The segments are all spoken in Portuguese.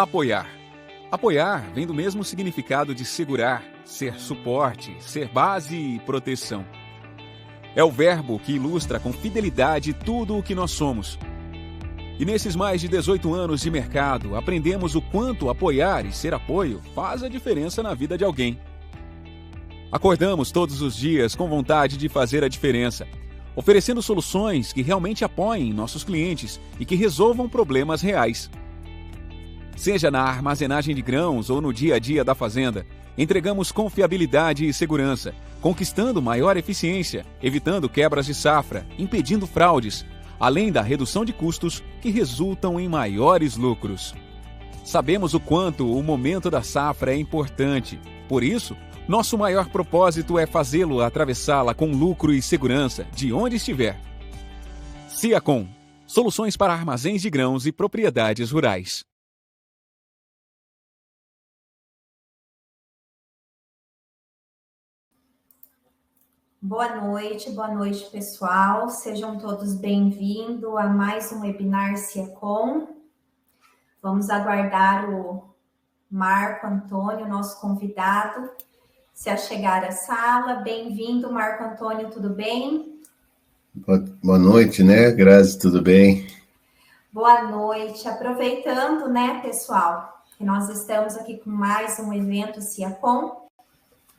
Apoiar. Apoiar vem do mesmo significado de segurar, ser suporte, ser base e proteção. É o verbo que ilustra com fidelidade tudo o que nós somos. E nesses mais de 18 anos de mercado, aprendemos o quanto apoiar e ser apoio faz a diferença na vida de alguém. Acordamos todos os dias com vontade de fazer a diferença, oferecendo soluções que realmente apoiem nossos clientes e que resolvam problemas reais. Seja na armazenagem de grãos ou no dia a dia da fazenda, entregamos confiabilidade e segurança, conquistando maior eficiência, evitando quebras de safra, impedindo fraudes, além da redução de custos que resultam em maiores lucros. Sabemos o quanto o momento da safra é importante. Por isso, nosso maior propósito é fazê-lo atravessá-la com lucro e segurança, de onde estiver. Siacom, soluções para armazéns de grãos e propriedades rurais. Boa noite, pessoal. Sejam todos bem-vindos a mais um webinar Siacom. Vamos aguardar o Marco Antônio, nosso convidado, se achegar à sala. Bem-vindo, Marco Antônio, tudo bem? Boa noite, né, Grazi, tudo bem? Boa noite. Aproveitando, né, pessoal, que nós estamos aqui com mais um evento Siacom,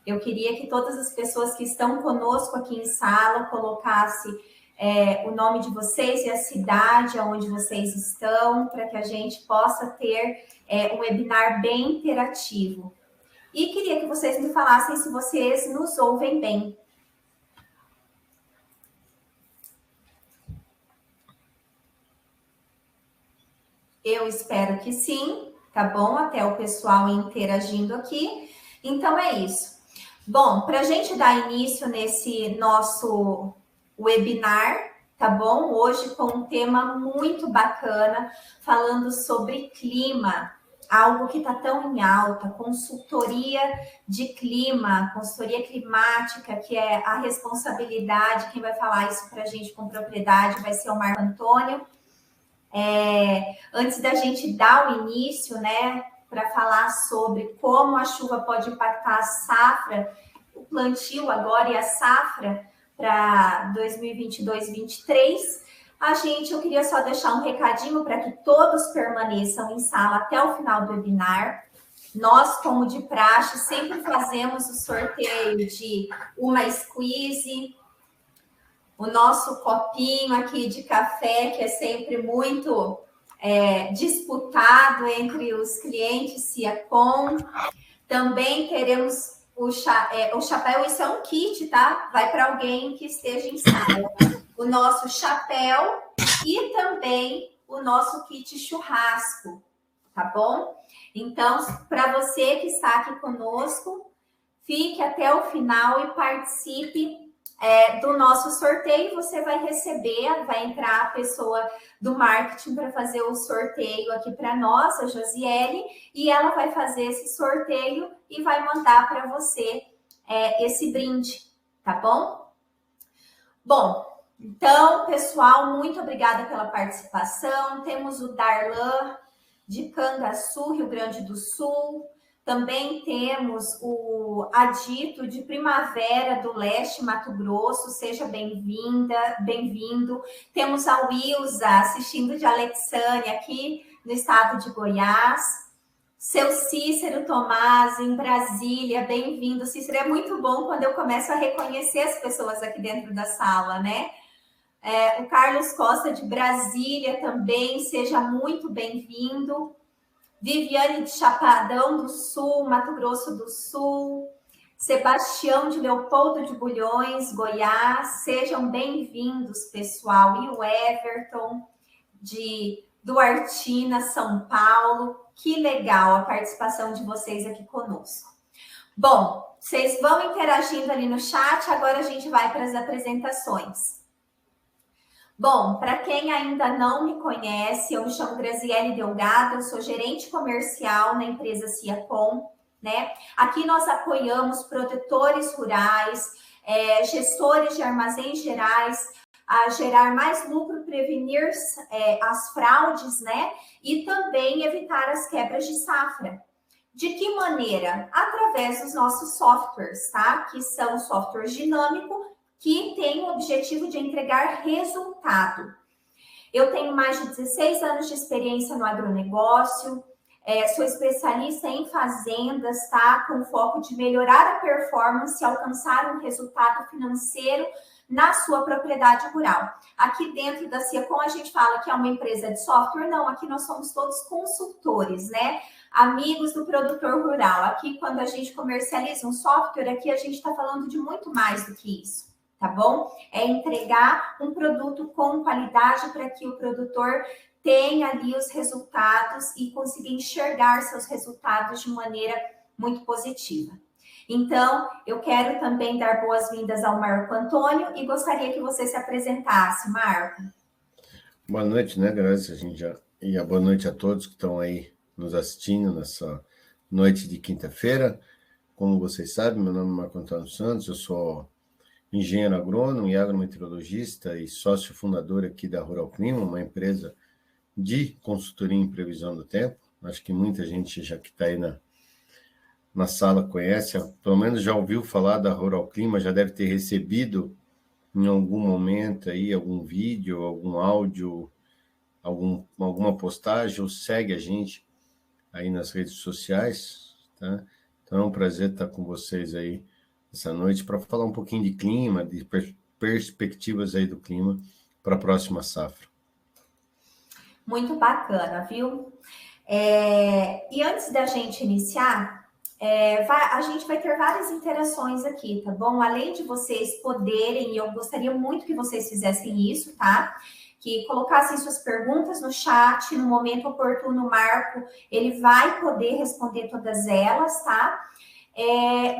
eu queria que todas as pessoas que estão conosco aqui em sala colocassem o nome de vocês e a cidade onde vocês estão, para que a gente possa ter um webinar bem interativo. E queria que vocês me falassem se vocês nos ouvem bem. Eu espero que sim, tá bom? Até o pessoal interagindo aqui. Então é isso. Bom, para a gente dar início nesse nosso webinar, tá bom? Hoje com um tema muito bacana, falando sobre clima, algo que está tão em alta, consultoria de clima, consultoria climática, que é a responsabilidade, quem vai falar isso para a gente com propriedade vai ser o Marco Antônio. Antes da gente dar o início, né, para falar sobre como a chuva pode impactar a safra, o plantio agora e a safra para 2022-23, eu queria só deixar um recadinho para que todos permaneçam em sala até o final do webinar. Nós, como de praxe, sempre fazemos o sorteio de uma squeeze, o nosso copinho aqui de café, que é sempre muito disputado entre os clientes Siacom. Também teremos o chapéu, isso é um kit, tá? Vai para alguém que esteja em sala. O nosso chapéu e também o nosso kit churrasco, tá bom? Então, para você que está aqui conosco, fique até o final e participe do nosso sorteio. Você vai receber, vai entrar a pessoa do marketing para fazer o sorteio aqui para nós, a Josiele, e ela vai fazer esse sorteio e vai mandar para você esse brinde, tá bom? Bom, então, pessoal, muito obrigada pela participação. Temos o Darlan de Cangaçu, Rio Grande do Sul. Também temos o Adito de Primavera do Leste, Mato Grosso. Seja bem-vinda, bem-vindo. Temos a Wilza assistindo de Alexânia, aqui no estado de Goiás. Seu Cícero Tomás, em Brasília, bem-vindo. Cícero, é muito bom quando eu começo a reconhecer as pessoas aqui dentro da sala, né? O Carlos Costa de Brasília também, seja muito bem-vindo. Viviane de Chapadão do Sul, Mato Grosso do Sul. Sebastião de Leopoldo de Bulhões, Goiás. Sejam bem-vindos, pessoal. E o Everton de Duartina, São Paulo. Que legal a participação de vocês aqui conosco. Bom, vocês vão interagindo ali no chat. Agora a gente vai para as apresentações. Bom, para quem ainda não me conhece, eu me chamo Graziele Delgado, eu sou gerente comercial na empresa Siacom, né? Aqui nós apoiamos produtores rurais, gestores de armazéns gerais a gerar mais lucro, prevenir as fraudes, né? E também evitar as quebras de safra. De que maneira? Através dos nossos softwares, tá? Que são softwares dinâmicos, que têm o objetivo de entregar resultado. Eu tenho mais de 16 anos de experiência no agronegócio, sou especialista em fazendas, tá? Com foco de melhorar a performance e alcançar um resultado financeiro na sua propriedade rural. Aqui dentro da Ciacom a gente fala que é uma empresa de software, não, aqui nós somos todos consultores, né? Amigos do produtor rural. Aqui quando a gente comercializa um software, aqui a gente está falando de muito mais do que isso. Tá bom? É entregar um produto com qualidade para que o produtor tenha ali os resultados e consiga enxergar seus resultados de maneira muito positiva. Então, eu quero também dar boas-vindas ao Marco Antônio e gostaria que você se apresentasse, Marco. Boa noite, né, Graça? E a boa noite a todos que estão aí nos assistindo nessa noite de quinta-feira. Como vocês sabem, meu nome é Marco Antônio Santos, eu sou engenheiro agrônomo e agrometeorologista e sócio fundador aqui da Rural Clima, uma empresa de consultoria em previsão do tempo. Acho que muita gente já que está aí na sala conhece, pelo menos já ouviu falar da Rural Clima, já deve ter recebido em algum momento aí algum vídeo, algum áudio, alguma postagem, ou segue a gente aí nas redes sociais, tá? Então é um prazer estar com vocês aí essa noite para falar um pouquinho de clima, de perspectivas aí do clima para a próxima safra. Muito bacana, viu? E antes da gente iniciar, a gente vai ter várias interações aqui, tá bom? Além de vocês poderem, e eu gostaria muito que vocês fizessem isso, tá? Que colocassem suas perguntas no chat, no momento oportuno, o Marco, ele vai poder responder todas elas, tá?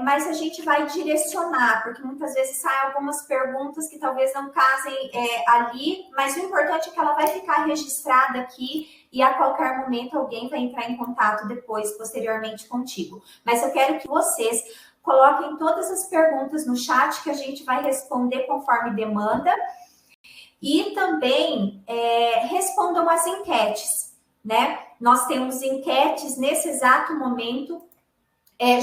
Mas a gente vai direcionar, porque muitas vezes saem algumas perguntas que talvez não casem ali, mas o importante é que ela vai ficar registrada aqui e a qualquer momento alguém vai entrar em contato depois, posteriormente contigo. Mas eu quero que vocês coloquem todas as perguntas no chat que a gente vai responder conforme demanda e também respondam as enquetes, né? Nós temos enquetes nesse exato momento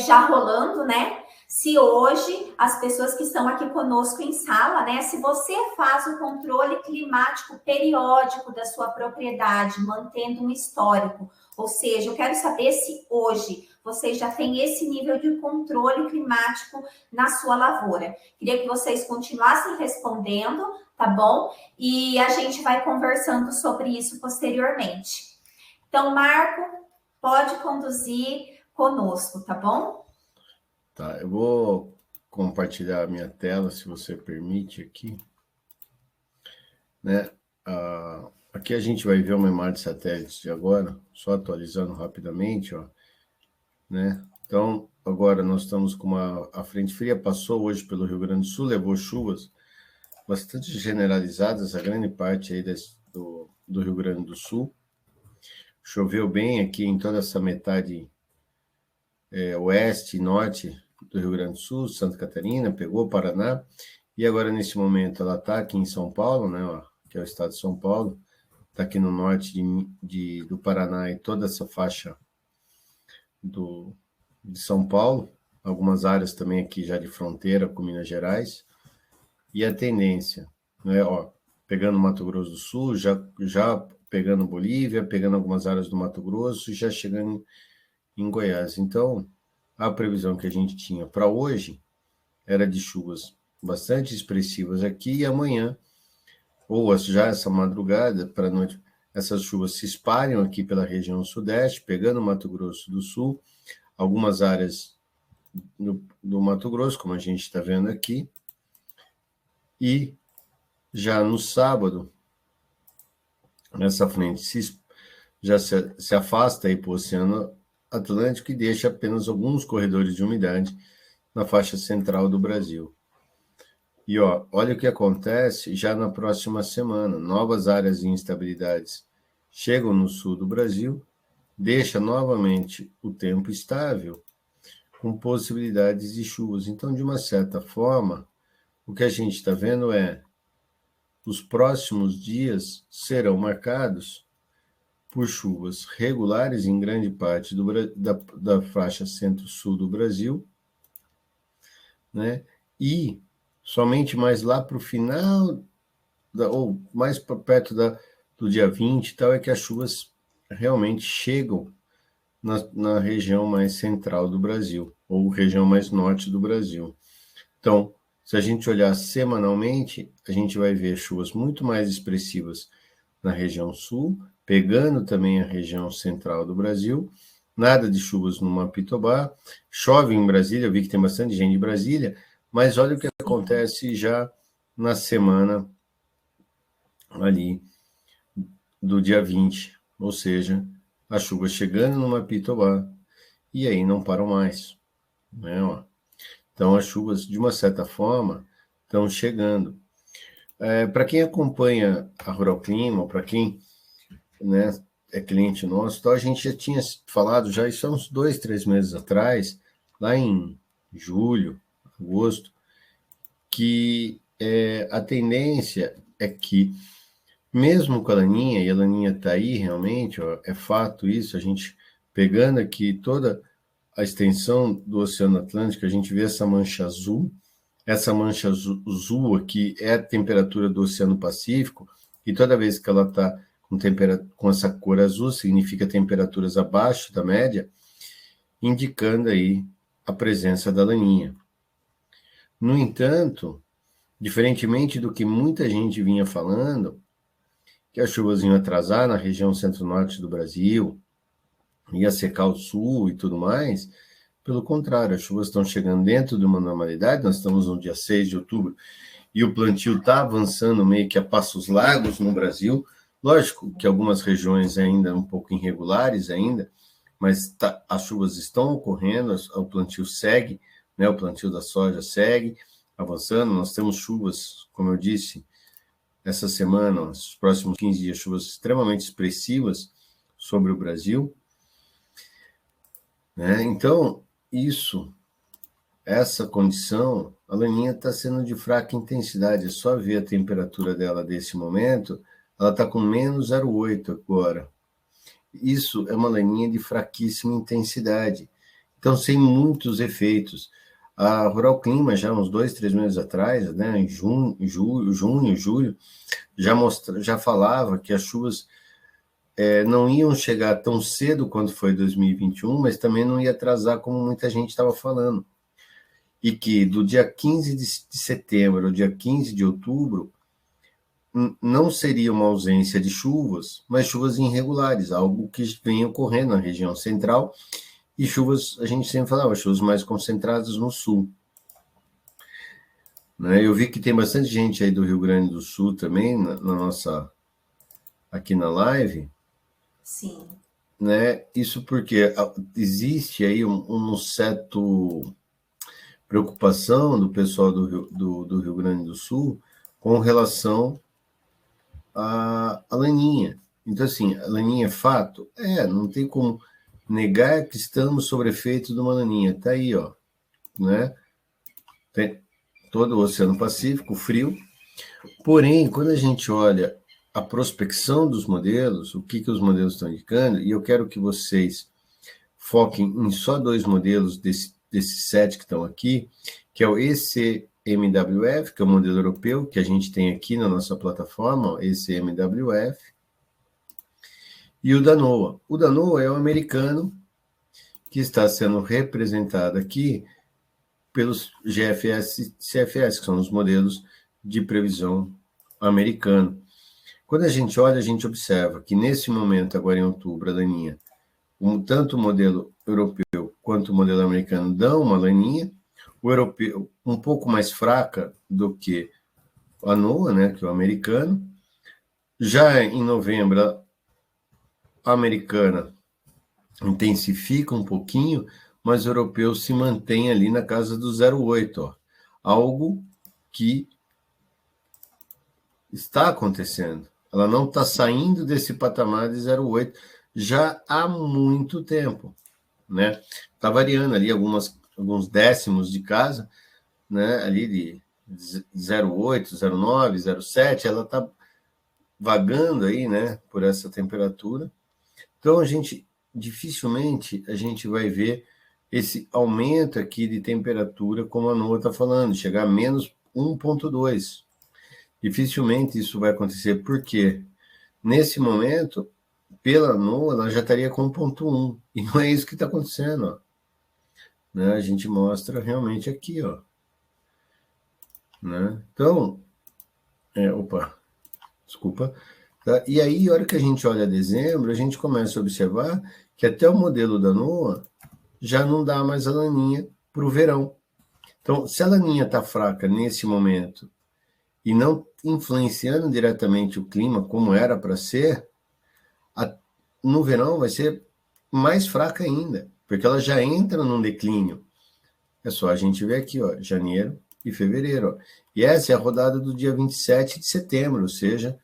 já rolando, né? Se hoje as pessoas que estão aqui conosco em sala, né? Se você faz o controle climático periódico da sua propriedade, mantendo um histórico, ou seja, eu quero saber se hoje vocês já têm esse nível de controle climático na sua lavoura. Queria que vocês continuassem respondendo, tá bom? E a gente vai conversando sobre isso posteriormente. Então, Marco, pode conduzir conosco, tá bom? Tá, eu vou compartilhar a minha tela, se você permite aqui. Né? Aqui a gente vai ver uma imagem de satélite de agora, só atualizando rapidamente, ó. Né? Então, agora nós estamos com a frente fria, passou hoje pelo Rio Grande do Sul, levou chuvas bastante generalizadas, a grande parte aí do Rio Grande do Sul. Choveu bem aqui em toda essa metade oeste e norte do Rio Grande do Sul, Santa Catarina, pegou Paraná, e agora nesse momento ela está aqui em São Paulo, né, ó, que é o estado de São Paulo, está aqui no norte do Paraná e toda essa faixa de São Paulo, algumas áreas também aqui já de fronteira com Minas Gerais, e a tendência, né, ó, pegando Mato Grosso do Sul, já pegando Bolívia, pegando algumas áreas do Mato Grosso, já chegando em Goiás. Então, a previsão que a gente tinha para hoje era de chuvas bastante expressivas aqui, e amanhã, ou já essa madrugada para noite, essas chuvas se espalham aqui pela região sudeste, pegando Mato Grosso do Sul, algumas áreas do Mato Grosso, como a gente está vendo aqui, e já no sábado, essa frente já se afasta aí para o Oceano Atlântico e deixa apenas alguns corredores de umidade na faixa central do Brasil. E olha o que acontece já na próxima semana. Novas áreas de instabilidades chegam no sul do Brasil, deixa novamente o tempo estável, com possibilidades de chuvas. Então, de uma certa forma, o que a gente está vendo é os próximos dias serão marcados por chuvas regulares em grande parte da faixa centro-sul do Brasil, né? E somente mais lá para o final, ou mais perto do dia 20 e tal, é que as chuvas realmente chegam na região mais central do Brasil, ou região mais norte do Brasil. Então, se a gente olhar semanalmente, a gente vai ver chuvas muito mais expressivas na região sul, pegando também a região central do Brasil, nada de chuvas no Mapitobá, chove em Brasília, eu vi que tem bastante gente de Brasília, mas olha o que acontece já na semana ali do dia 20, ou seja, as chuvas chegando no Mapitobá, e aí não param mais, né? Então, as chuvas, de uma certa forma, estão chegando. Para quem acompanha a Rural Clima, ou para quem, né, é cliente nosso, então a gente já tinha falado, já isso há uns 2, 3 meses atrás, lá em julho, agosto, que a tendência é que, mesmo com a Laninha, e a Laninha está aí realmente, ó, é fato isso, a gente pegando aqui toda a extensão do Oceano Atlântico, a gente vê essa mancha azul aqui é a temperatura do Oceano Pacífico, e toda vez que ela está com essa cor azul, significa temperaturas abaixo da média, indicando aí a presença da Laninha. No entanto, diferentemente do que muita gente vinha falando, que as chuvas iam atrasar na região centro-norte do Brasil, ia secar o sul e tudo mais, pelo contrário, as chuvas estão chegando dentro de uma normalidade, nós estamos no dia 6 de outubro, e o plantio está avançando meio que a passos largos no Brasil. Lógico que algumas regiões ainda um pouco irregulares ainda, mas as chuvas estão ocorrendo, o plantio segue, né, o plantio da soja segue avançando, nós temos chuvas, como eu disse, essa semana, nos próximos 15 dias, chuvas extremamente expressivas sobre o Brasil, né? Então, essa condição, a Laninha está sendo de fraca intensidade, é só ver a temperatura dela desse momento, ela está com menos 0,8 agora. Isso é uma Laninha de fraquíssima intensidade, então sem muitos efeitos. A Rural Clima, já uns 2, 3 meses atrás, né, em junho, julho, já falava que as chuvas não iam chegar tão cedo quanto foi 2021, mas também não ia atrasar como muita gente estava falando. E que do dia 15 de setembro ao dia 15 de outubro, não seria uma ausência de chuvas, mas chuvas irregulares, algo que vem ocorrendo na região central, e chuvas, a gente sempre falava, chuvas mais concentradas no sul. Né? Eu vi que tem bastante gente aí do Rio Grande do Sul também, aqui na live. Sim. Né? Isso porque existe aí um certo preocupação do pessoal do Rio Grande do Sul com relação à Laninha. Então, assim, a Laninha é fato? Não tem como negar que estamos sob efeito de uma Laninha. Está aí, ó, né? Tem todo o Oceano Pacífico, frio. Porém, quando a gente olha a prospecção dos modelos, o que os modelos estão indicando, e eu quero que vocês foquem em só 2 modelos desses 7 que estão aqui, que é o ECMWF, que é o modelo europeu, que a gente tem aqui na nossa plataforma, ó, ECMWF, e o da NOAA. O da NOAA é o americano, que está sendo representado aqui pelos GFS e CFS, que são os modelos de previsão americano. Quando a gente olha, a gente observa que nesse momento, agora em outubro, a Laninha, tanto o modelo europeu quanto o modelo americano dão uma Laninha, o europeu um pouco mais fraca do que a NOAA, né, que é o americano. Já em novembro, a americana intensifica um pouquinho, mas o europeu se mantém ali na casa do 0,8, ó, algo que está acontecendo. Ela não está saindo desse patamar de 0,8 já há muito tempo, né? Está variando ali alguns décimos de casa, né? Ali 0,8, 0,9, 0,7, ela está vagando aí, né, por essa temperatura. Então, dificilmente a gente vai ver esse aumento aqui de temperatura, como a NOAA está falando, chegar a menos 1,2. Dificilmente isso vai acontecer, porque nesse momento, pela NOAA, ela já estaria com 1,1, e não é isso que está acontecendo, ó. Né? A gente mostra realmente aqui, ó. Né? Então, desculpa. Tá? E aí, a hora que a gente olha dezembro, a gente começa a observar que até o modelo da NOAA já não dá mais a laninha para o verão. Então, se a laninha está fraca nesse momento e não influenciando diretamente o clima como era para ser, no verão vai ser mais fraca ainda, porque ela já entra num declínio. É só a gente ver aqui, ó, janeiro e fevereiro. Ó. E essa é a rodada do dia 27 de setembro, ou seja,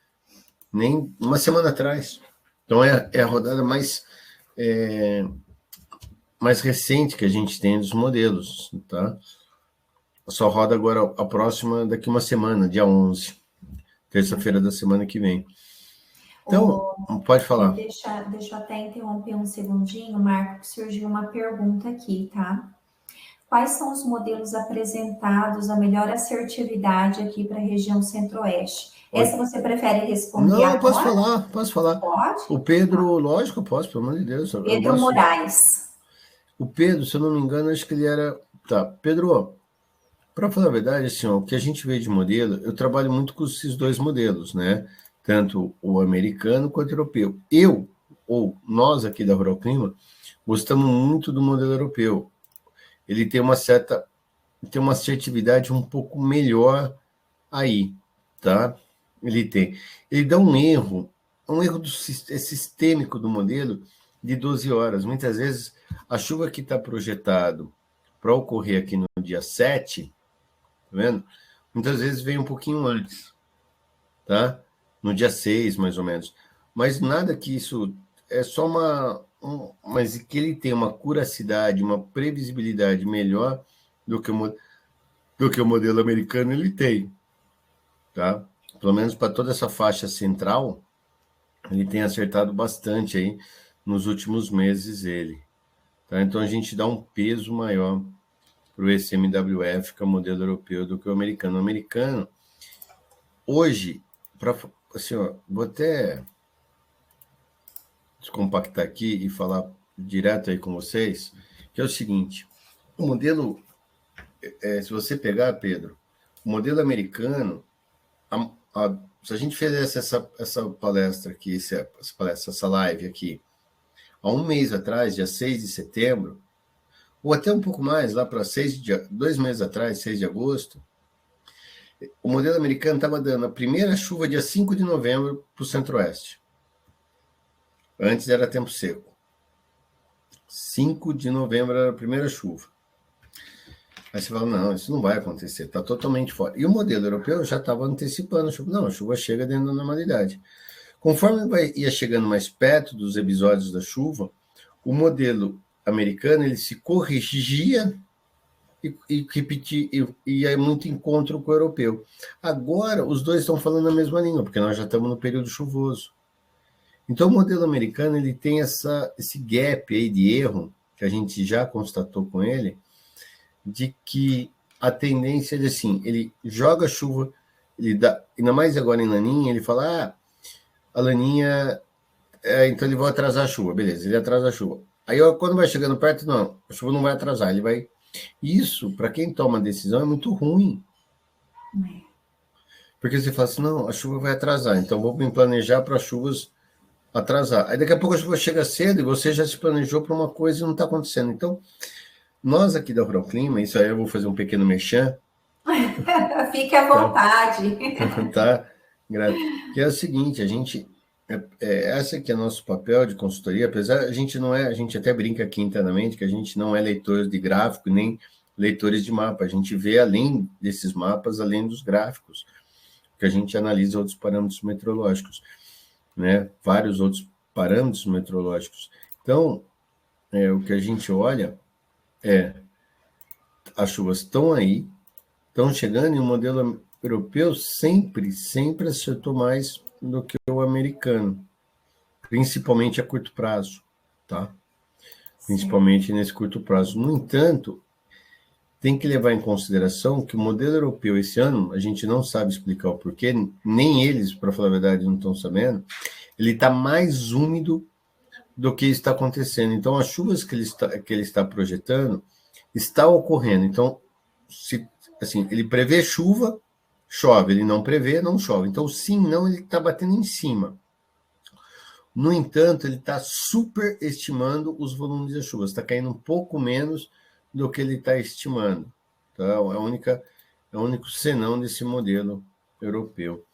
nem uma semana atrás. Então, é a rodada mais recente que a gente tem dos modelos, tá? Só roda agora a próxima daqui uma semana, dia 11, terça-feira da semana que vem. Então, pode falar. Deixa eu até interromper um segundinho, Marco, que surgiu uma pergunta aqui, tá? Quais são os modelos apresentados a melhor assertividade aqui para a região centro-oeste? Essa você prefere responder agora? Não, eu posso falar. Pode? O Pedro, lógico, eu posso, pelo amor de Deus. Pedro Moraes. O Pedro, se eu não me engano, acho que ele era... Tá, Pedro, para falar a verdade, assim, ó, o que a gente vê de modelo, eu trabalho muito com esses dois modelos, né? Tanto o americano quanto o europeu. Nós aqui da Rural Clima, gostamos muito do modelo europeu. Ele tem uma assertividade um pouco melhor aí, tá? Ele dá um erro sistêmico do modelo de 12 horas. Muitas vezes, a chuva que está projetado para ocorrer aqui no dia 7, tá vendo? Muitas vezes vem um pouquinho antes, tá? No dia 6, mais ou menos. Mas nada que isso... É só mas que ele tem uma curacidade, uma previsibilidade melhor do que o modelo americano ele tem, tá? Pelo menos para toda essa faixa central, ele tem acertado bastante aí nos últimos meses ele. Tá? Então a gente dá um peso maior para o ECMWF, que é o modelo europeu, do que o americano. O americano, hoje, assim, ó, vou até descompactar aqui e falar direto aí com vocês, que é o seguinte, o modelo, se você pegar, Pedro, o modelo americano, se a gente fizesse essa palestra aqui, essa live aqui, há um mês atrás, dia 6 de setembro, ou até um pouco mais, lá para 2 meses atrás, 6 de agosto, o modelo americano estava dando a primeira chuva dia 5 de novembro para o centro-oeste. Antes era tempo seco. 5 de novembro era a primeira chuva. Aí você fala, não, isso não vai acontecer, está totalmente fora. E o modelo europeu já estava antecipando a chuva. Não, a chuva chega dentro da normalidade. Conforme ia chegando mais perto dos episódios da chuva, o modelo americano ele se corrigia e repetia, e ia muito encontro com o europeu. Agora, os dois estão falando a mesma língua, porque nós já estamos no período chuvoso. Então, o modelo americano ele tem esse gap aí de erro, que a gente já constatou com ele, de que a tendência é assim, ele joga chuva, ele dá, ainda mais agora em Laninha, ele fala, a Laninha, então ele vai atrasar a chuva, beleza, ele atrasa a chuva. Aí, quando vai chegando perto, não, a chuva não vai atrasar, ele vai... Isso, para quem toma a decisão, é muito ruim. Porque você fala assim, não, a chuva vai atrasar, então vou me planejar para as chuvas atrasar. Aí daqui a pouco a chuva chega cedo e você já se planejou para uma coisa e não está acontecendo. Então, nós aqui da Rural Clima, isso aí eu vou fazer um pequeno merchan. Fique à vontade. Tá? Que é o seguinte, a gente... esse aqui é nosso papel de consultoria, apesar a gente até brinca aqui internamente que a gente não é leitor de gráfico nem leitores de mapa, a gente vê além desses mapas, além dos gráficos, que a gente analisa outros parâmetros meteorológicos, né? Vários outros parâmetros meteorológicos. Então, o que a gente olha as chuvas estão aí, estão chegando e o modelo europeu sempre acertou mais do que o americano, principalmente a curto prazo, tá? Principalmente nesse curto prazo. No entanto, tem que levar em consideração que o modelo europeu esse ano, a gente não sabe explicar o porquê, nem eles, para falar a verdade, não estão sabendo, ele está mais úmido do que está acontecendo. Então, as chuvas que ele está projetando está ocorrendo. Então, assim, ele prevê chuva, chove. Ele não prevê, não chove. Então, sim, não, ele está batendo em cima. No entanto, ele está superestimando os volumes das chuvas. Está caindo um pouco menos do que ele está estimando. Tá? É o único senão desse modelo europeu.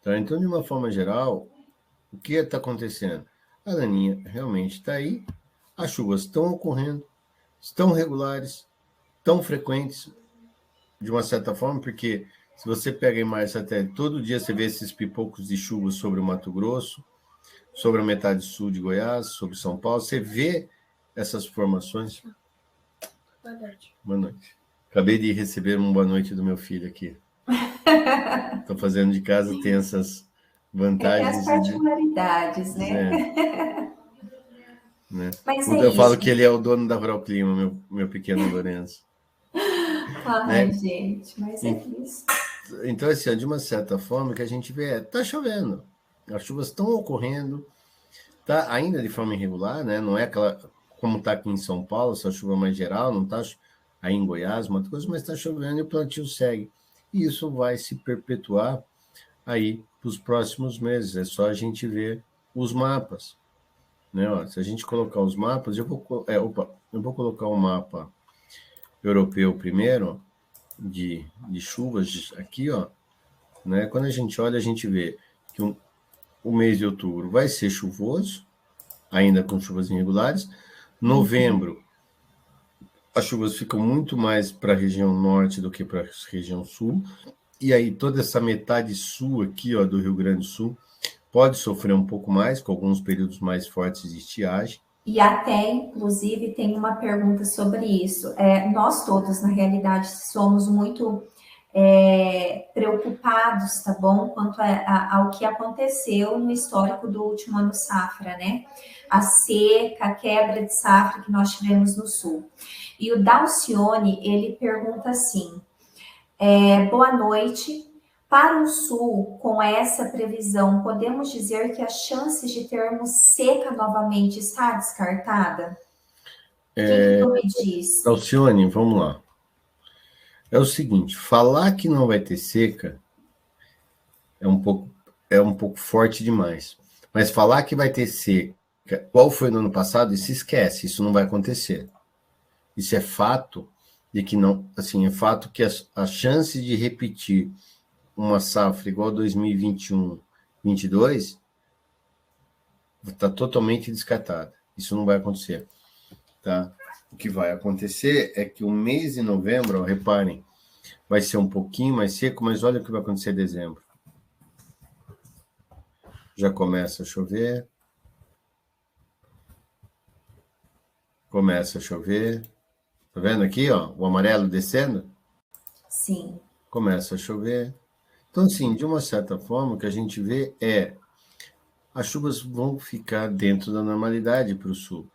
Tá? Então, de uma forma geral, o que está acontecendo? A Laninha realmente está aí, as chuvas estão ocorrendo, estão regulares, estão frequentes, de uma certa forma, porque se você pega em mais satélite, todo dia você vê esses pipocos de chuva sobre o Mato Grosso, sobre a metade sul de Goiás, sobre São Paulo, você vê essas formações. Boa noite. Boa noite. Acabei de receber uma boa noite do meu filho aqui. Estou fazendo de casa, tem essas vantagens. As particularidades, né? Né? Mas eu falo que ele é o dono da Rural Clima, meu pequeno Lourenço. Ai, gente, mas é isso. Então, assim, de uma certa forma, que a gente vê, tá chovendo. As chuvas estão ocorrendo, tá ainda de forma irregular, né? Não é aquela, como está aqui em São Paulo, essa chuva mais geral, não está aí em Goiás, Mato Grosso, mas está chovendo e o plantio segue. E isso vai se perpetuar aí para os próximos meses. É só a gente ver os mapas. Né? Ó, se a gente colocar os mapas, eu vou colocar o mapa europeu primeiro, de chuvas aqui, ó. Né? Quando a gente olha, a gente vê que o mês de outubro vai ser chuvoso, ainda com chuvas irregulares. Novembro, as chuvas ficam muito mais para a região norte do que para a região sul. E aí toda essa metade sul aqui, ó, do Rio Grande do Sul, pode sofrer um pouco mais, com alguns períodos mais fortes de estiagem. E até, inclusive, tem uma pergunta sobre isso. Nós todos, na realidade, somos muito preocupados, tá bom? Quanto ao que aconteceu no histórico do último ano safra, né? A seca, a quebra de safra que nós tivemos no sul. E o Dalcione, ele pergunta assim, boa noite. Para o sul, com essa previsão, podemos dizer que as chances de termos seca novamente está descartada? O que tu me diz? Dalcione, vamos lá. É o seguinte, falar que não vai ter seca é um pouco forte demais. Mas falar que vai ter seca, qual foi no ano passado, isso esquece, isso não vai acontecer. Isso é fato de que não, assim, é fato que a chance de repetir uma safra igual a 2021, 22 está totalmente descartada. Isso não vai acontecer, tá? O que vai acontecer é que o mês de novembro, ó, reparem, vai ser um pouquinho mais seco, mas olha o que vai acontecer em dezembro. Já começa a chover. Começa a chover. Tá vendo aqui, ó, o amarelo descendo? Sim. Começa a chover. Então, assim, de uma certa forma, o que a gente vê as chuvas vão ficar dentro da normalidade para o sul.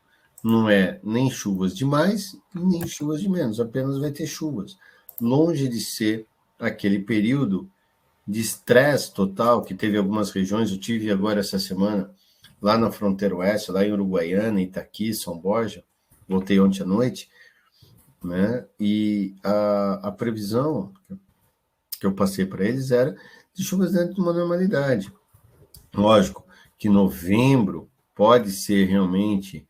Não é nem chuvas de mais, nem chuvas de menos, apenas vai ter chuvas. Longe de ser aquele período de estresse total que teve algumas regiões. Eu tive agora essa semana lá na fronteira oeste, lá em Uruguaiana, Itaqui, São Borja. Voltei ontem à noite, né? E a previsão que eu passei para eles era de chuvas dentro de uma normalidade. Lógico que novembro pode ser realmente,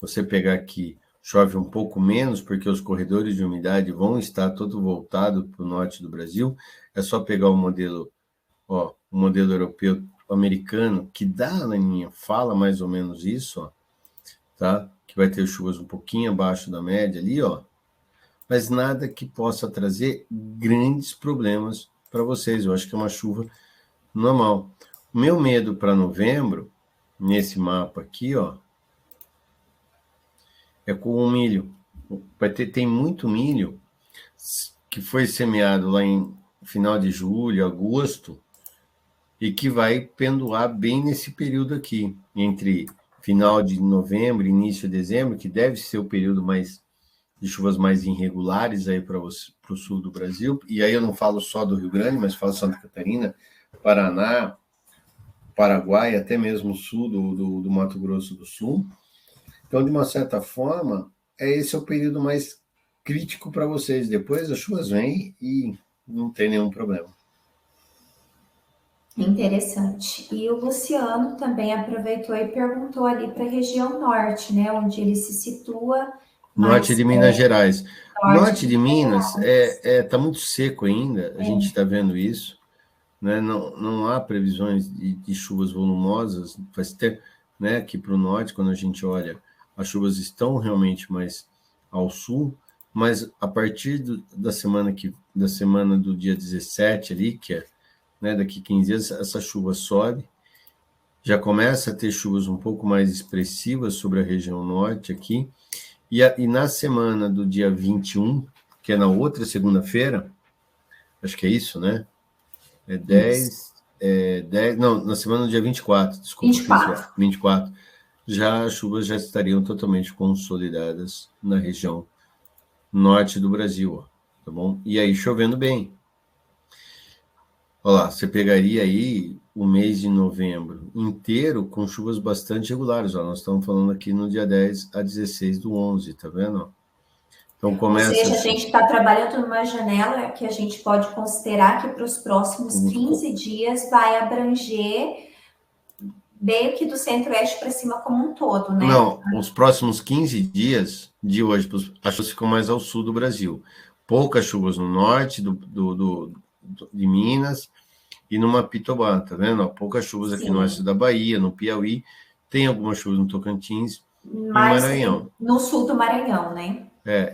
você pegar aqui, chove um pouco menos, porque os corredores de umidade vão estar todo voltado para o norte do Brasil. É só pegar o modelo europeu, americano, que dá a laninha, fala mais ou menos isso, ó, tá? Que vai ter chuvas um pouquinho abaixo da média ali, ó. Mas nada que possa trazer grandes problemas para vocês. Eu acho que é uma chuva normal. O meu medo para novembro, nesse mapa aqui, ó, é com o milho. Tem muito milho que foi semeado lá em final de julho, agosto, e que vai pendurar bem nesse período aqui, entre final de novembro e início de dezembro, que deve ser o período mais de chuvas mais irregulares aí para o sul do Brasil. E aí eu não falo só do Rio Grande, mas falo Santa Catarina, Paraná, Paraguai, até mesmo o sul do Mato Grosso do Sul. Então, de uma certa forma, esse é o período mais crítico para vocês. Depois as chuvas vêm e não tem nenhum problema. Interessante. E o Luciano também aproveitou e perguntou ali para a região norte, né? Onde ele se situa. Norte de Minas Gerais. Norte de Minas está muito seco ainda, a gente está vendo isso. Né? Não há previsões de chuvas volumosas. Faz tempo, né, que para o norte, quando a gente olha, as chuvas estão realmente mais ao sul, mas a partir da semana do dia 17 ali, que é, né, daqui 15 dias, essa chuva sobe, já começa a ter chuvas um pouco mais expressivas sobre a região norte aqui, e na semana do dia 21, que é na outra segunda-feira, acho que é isso, né? É 10, não, na semana do dia 24, desculpa. 24. Já as chuvas já estariam totalmente consolidadas na região norte do Brasil, ó, tá bom? E aí chovendo bem. Olha lá, você pegaria aí o mês de novembro inteiro com chuvas bastante regulares, ó. Nós estamos falando aqui no dia 10 a 16 do 11, tá vendo? Então começa. Ou seja, a gente está trabalhando numa janela que a gente pode considerar que para os próximos 15 dias vai abranger meio que do centro-oeste para cima como um todo, né? Não, os próximos 15 dias de hoje, as chuvas ficam mais ao sul do Brasil. Poucas chuvas no norte de Minas e no Mapitobá, tá vendo? Poucas chuvas aqui no oeste da Bahia, no Piauí, tem algumas chuvas no Tocantins e no Maranhão. No sul do Maranhão, né?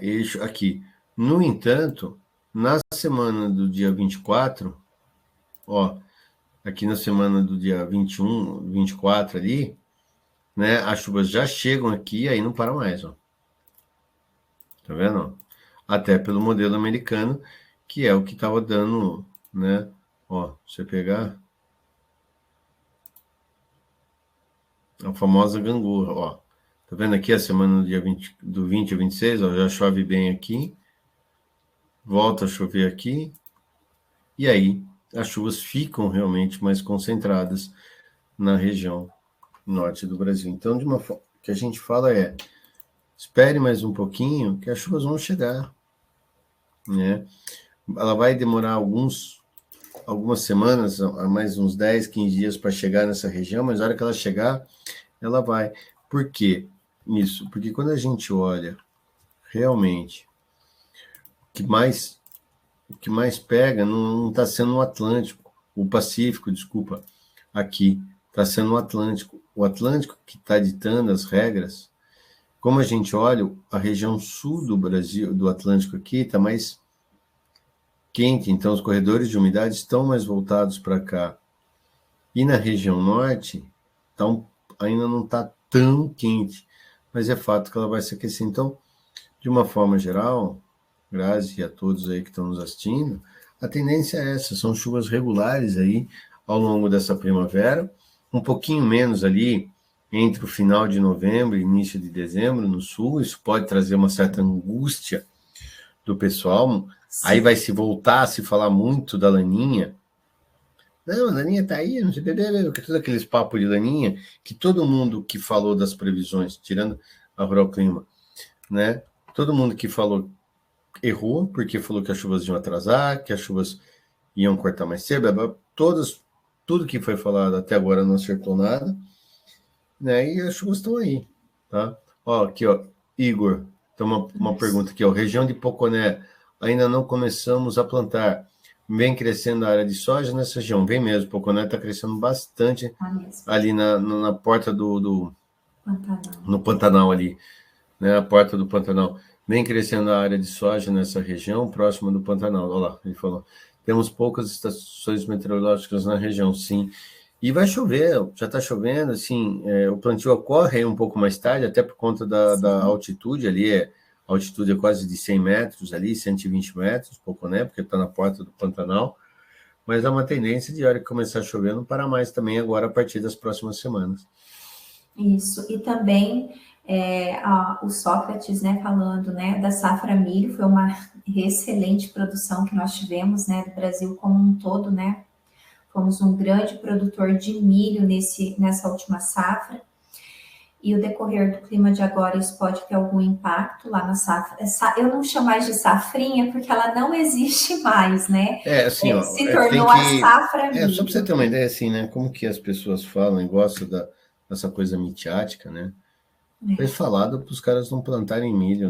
Eixo aqui. No entanto, na semana do dia 24, ó, aqui na semana do dia 21, 24 ali, né, as chuvas já chegam aqui e aí não para mais, ó. Tá vendo? Até pelo modelo americano, que é o que estava dando, né? Ó, você pegar a famosa gangorra, ó. Tá vendo aqui a semana do dia 20, do 20 ao 26, ó, já chove bem aqui, volta a chover aqui, e aí as chuvas ficam realmente mais concentradas na região norte do Brasil. Então, de uma forma que a gente fala espere mais um pouquinho que as chuvas vão chegar, né? Ela vai demorar algumas semanas, mais uns 10, 15 dias para chegar nessa região, mas na hora que ela chegar, ela vai. Por quê? Isso, porque quando a gente olha realmente o que mais pega não está sendo o Atlântico, o Pacífico, desculpa, aqui está sendo o Atlântico que está ditando as regras. Como a gente olha, a região sul do Brasil, do Atlântico aqui, está mais quente, então os corredores de umidade estão mais voltados para cá. E na região norte, ainda não está tão quente, mas é fato que ela vai se aquecer. Então, de uma forma geral, Grazi e a todos aí que estão nos assistindo, a tendência é essa, são chuvas regulares aí ao longo dessa primavera, um pouquinho menos ali entre o final de novembro e início de dezembro no sul, isso pode trazer uma certa angústia do pessoal. Sim. Aí vai se voltar a se falar muito da Laninha. Não, a Laninha está aí, não sei, todos aqueles papos de Laninha, que todo mundo que falou das previsões, tirando a Rural Clima, né? Todo mundo que falou errou, porque falou que as chuvas iam atrasar, que as chuvas iam cortar mais cedo, tudo que foi falado até agora não acertou nada, né? E as chuvas estão aí, tá? Ó, aqui, ó, Igor, tem uma pergunta aqui, ó, região de Poconé, ainda não começamos a plantar, vem crescendo a área de soja nessa região, vem mesmo, Poconé está crescendo bastante ali na porta no Pantanal ali, né, a porta do Pantanal, vem crescendo a área de soja nessa região, próxima do Pantanal, olha lá, ele falou, temos poucas estações meteorológicas na região, sim, e vai chover, já está chovendo, assim, o plantio ocorre um pouco mais tarde, até por conta da altitude ali, a altitude é quase de 100 metros ali, 120 metros, pouco, né? Porque está na porta do Pantanal. Mas há uma tendência de hora que começar a chover não parar mais também agora a partir das próximas semanas. Isso, e também o Sócrates, né, falando, né, da safra milho, foi uma excelente produção que nós tivemos, né, do Brasil como um todo, né, fomos um grande produtor de milho nessa última safra, e o decorrer do clima de agora, isso pode ter algum impacto lá na safra. Eu não chamo mais de safrinha, porque ela não existe mais, né? Assim, ó, se tornou a safra milho. Só para você ter uma ideia, assim, né, como que as pessoas falam e gostam dessa coisa midiática, né? Foi falado para os caras não plantarem milho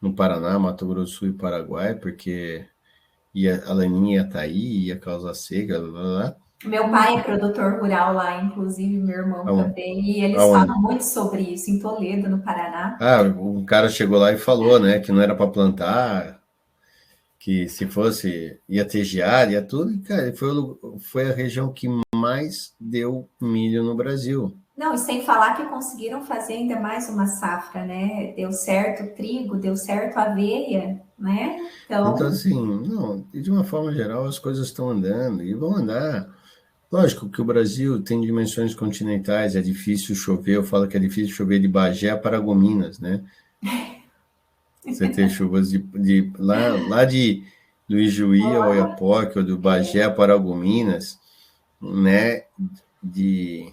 no Paraná, Mato Grosso do Sul e Paraguai, porque a laninha ia estar aí, ia causar seca, blá, blá, blá. Meu pai é produtor rural lá, inclusive meu irmão também, e eles falam muito sobre isso, em Toledo, no Paraná. O cara chegou lá e falou, né, que não era para plantar, que se fosse, ia ter geada, ia tudo, e, cara, foi a região que mais deu milho no Brasil. Não, e sem falar que conseguiram fazer ainda mais uma safra, né? Deu certo o trigo, deu certo a aveia, né? Então assim, não, de uma forma geral, as coisas estão andando e vão andar. Lógico que o Brasil tem dimensões continentais, é difícil chover, eu falo que é difícil chover de Bagé a Paragominas, né? Você tem chuvas lá do Ijuí ao Oiapoque, ou do Bagé a Paragominas, né? Do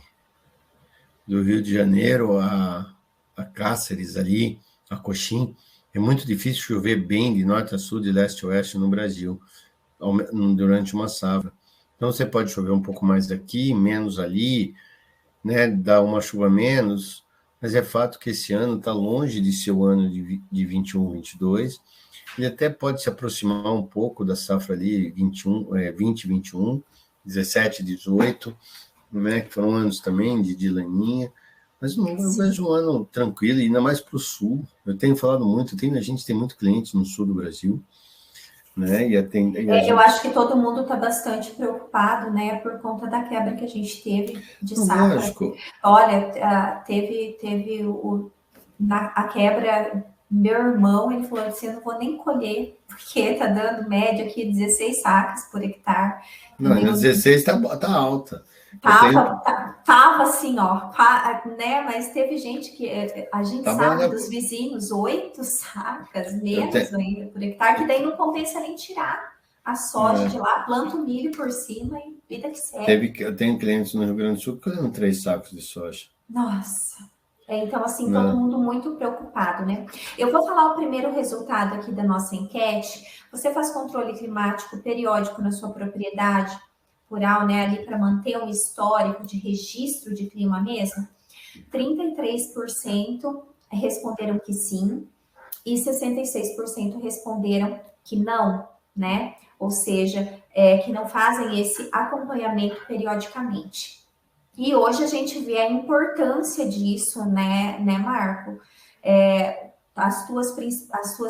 Rio de Janeiro a Cáceres ali, a Coxim, é muito difícil chover bem de norte a sul, de leste a oeste no Brasil, durante uma safra. Então, você pode chover um pouco mais daqui, menos ali, né, dar uma chuva menos, mas é fato que esse ano está longe de ser o ano de 21, 22, ele até pode se aproximar um pouco da safra ali, 20, 21, 17, 18, né, que foram anos também de laninha, mas eu vejo um ano tranquilo, e ainda mais para o sul. Eu tenho falado muito, a gente tem muito cliente no sul do Brasil, né? Eu acho que todo mundo está bastante preocupado, né, por conta da quebra que a gente teve de safra. Lógico. Olha, teve a quebra. Meu irmão, ele falou assim, eu não vou nem colher, porque tá dando média aqui 16 sacas por hectare. Não, 16 tá alta. Tava assim, ó, né? Mas teve gente que a gente sabe dos vizinhos, 8 sacas, menos ainda por hectare, que daí não compensa nem tirar a soja de lá, planta o milho por cima e vida que segue. Eu tenho clientes no Rio Grande do Sul que colhendo 3 sacos de soja. Nossa! Então, assim, todo mundo muito preocupado, né? Eu vou falar o primeiro resultado aqui da nossa enquete. Você faz controle climático periódico na sua propriedade rural, né? Ali para manter um histórico de registro de clima mesmo? 33% responderam que sim e 66% responderam que não, né? Ou seja, que não fazem esse acompanhamento periodicamente. E hoje a gente vê a importância disso, né Marco? As suas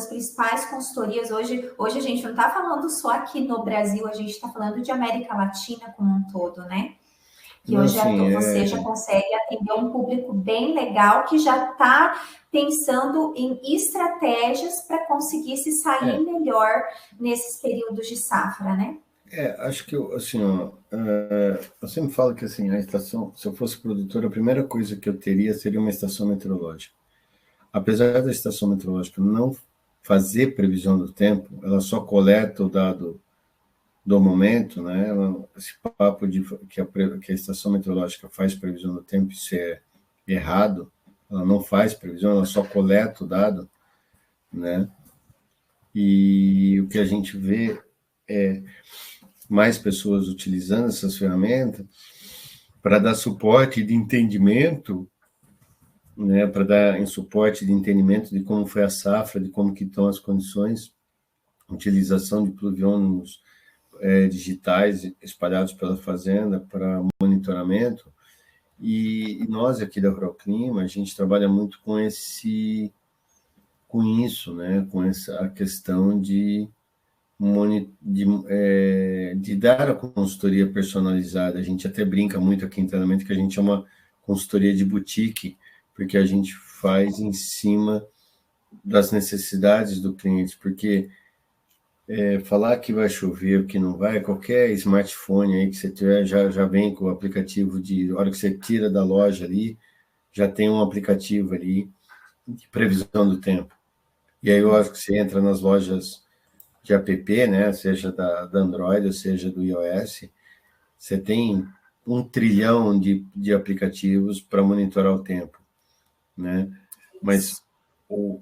principais consultorias, hoje a gente não está falando só aqui no Brasil, a gente está falando de América Latina como um todo, né? Que hoje você já consegue atender um público bem legal que já está pensando em estratégias para conseguir se sair melhor nesses períodos de safra, né? Acho que eu sempre falo que assim, a estação, se eu fosse produtor, a primeira coisa que eu teria seria uma estação meteorológica. Apesar da estação meteorológica não fazer previsão do tempo, ela só coleta o dado do momento, né? Esse papo de que a estação meteorológica faz previsão do tempo, isso é errado. Ela não faz previsão, ela só coleta o dado, né? E o que a gente vê é mais pessoas utilizando essas ferramentas para dar suporte de entendimento, né, para dar suporte de entendimento de como foi a safra, de como que estão as condições, utilização de pluviômetros digitais espalhados pela fazenda para monitoramento. E nós aqui da Rural Clima, a gente trabalha muito com isso, né, com essa questão de dar a consultoria personalizada. A gente até brinca muito aqui internamente que a gente é uma consultoria de boutique, porque a gente faz em cima das necessidades do cliente, porque falar que vai chover ou que não vai, qualquer smartphone aí que você tiver já vem com o aplicativo a hora que você tira da loja ali, já tem um aplicativo ali de previsão do tempo. E aí eu acho que você entra nas lojas de app, né, seja da Android ou seja do iOS, você tem 1 trilhão de aplicativos para monitorar o tempo, né? Mas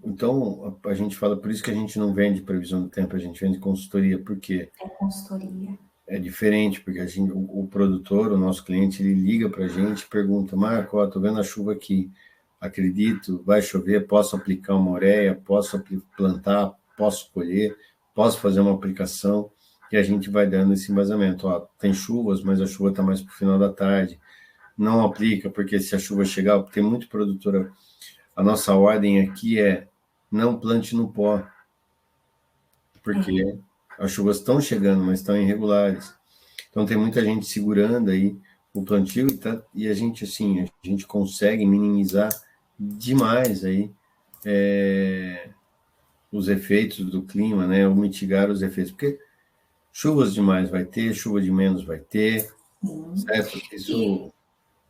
então a gente fala, por isso que a gente não vende previsão do tempo, a gente vende consultoria, porque É consultoria. é diferente, porque o produtor, o nosso cliente, ele liga para a gente e pergunta: Marco, ó, tô vendo a chuva aqui, acredito, vai chover, posso aplicar uma ureia, posso plantar, posso colher, posso fazer uma aplicação, e a gente vai dando esse embasamento. Ó, tem chuvas, mas a chuva está mais para o final da tarde, não aplica, porque se a chuva chegar, tem muito produtora. A nossa ordem aqui é: não plante no pó, porque as chuvas estão chegando, mas estão irregulares. Então tem muita gente segurando aí o plantio e a gente, assim, a gente consegue minimizar demais aí os efeitos do clima, né? Ou mitigar os efeitos, porque chuvas demais vai ter, chuva de menos vai ter, certo?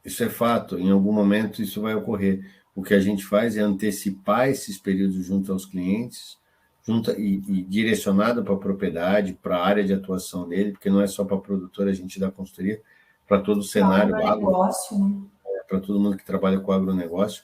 Isso é fato, em algum momento isso vai ocorrer. O que a gente faz é antecipar esses períodos junto aos clientes, e direcionado para a propriedade, para a área de atuação dele, porque não é só para a produtora, a gente dá consultoria para todo o cenário agronegócio, né? Para todo mundo que trabalha com agronegócio,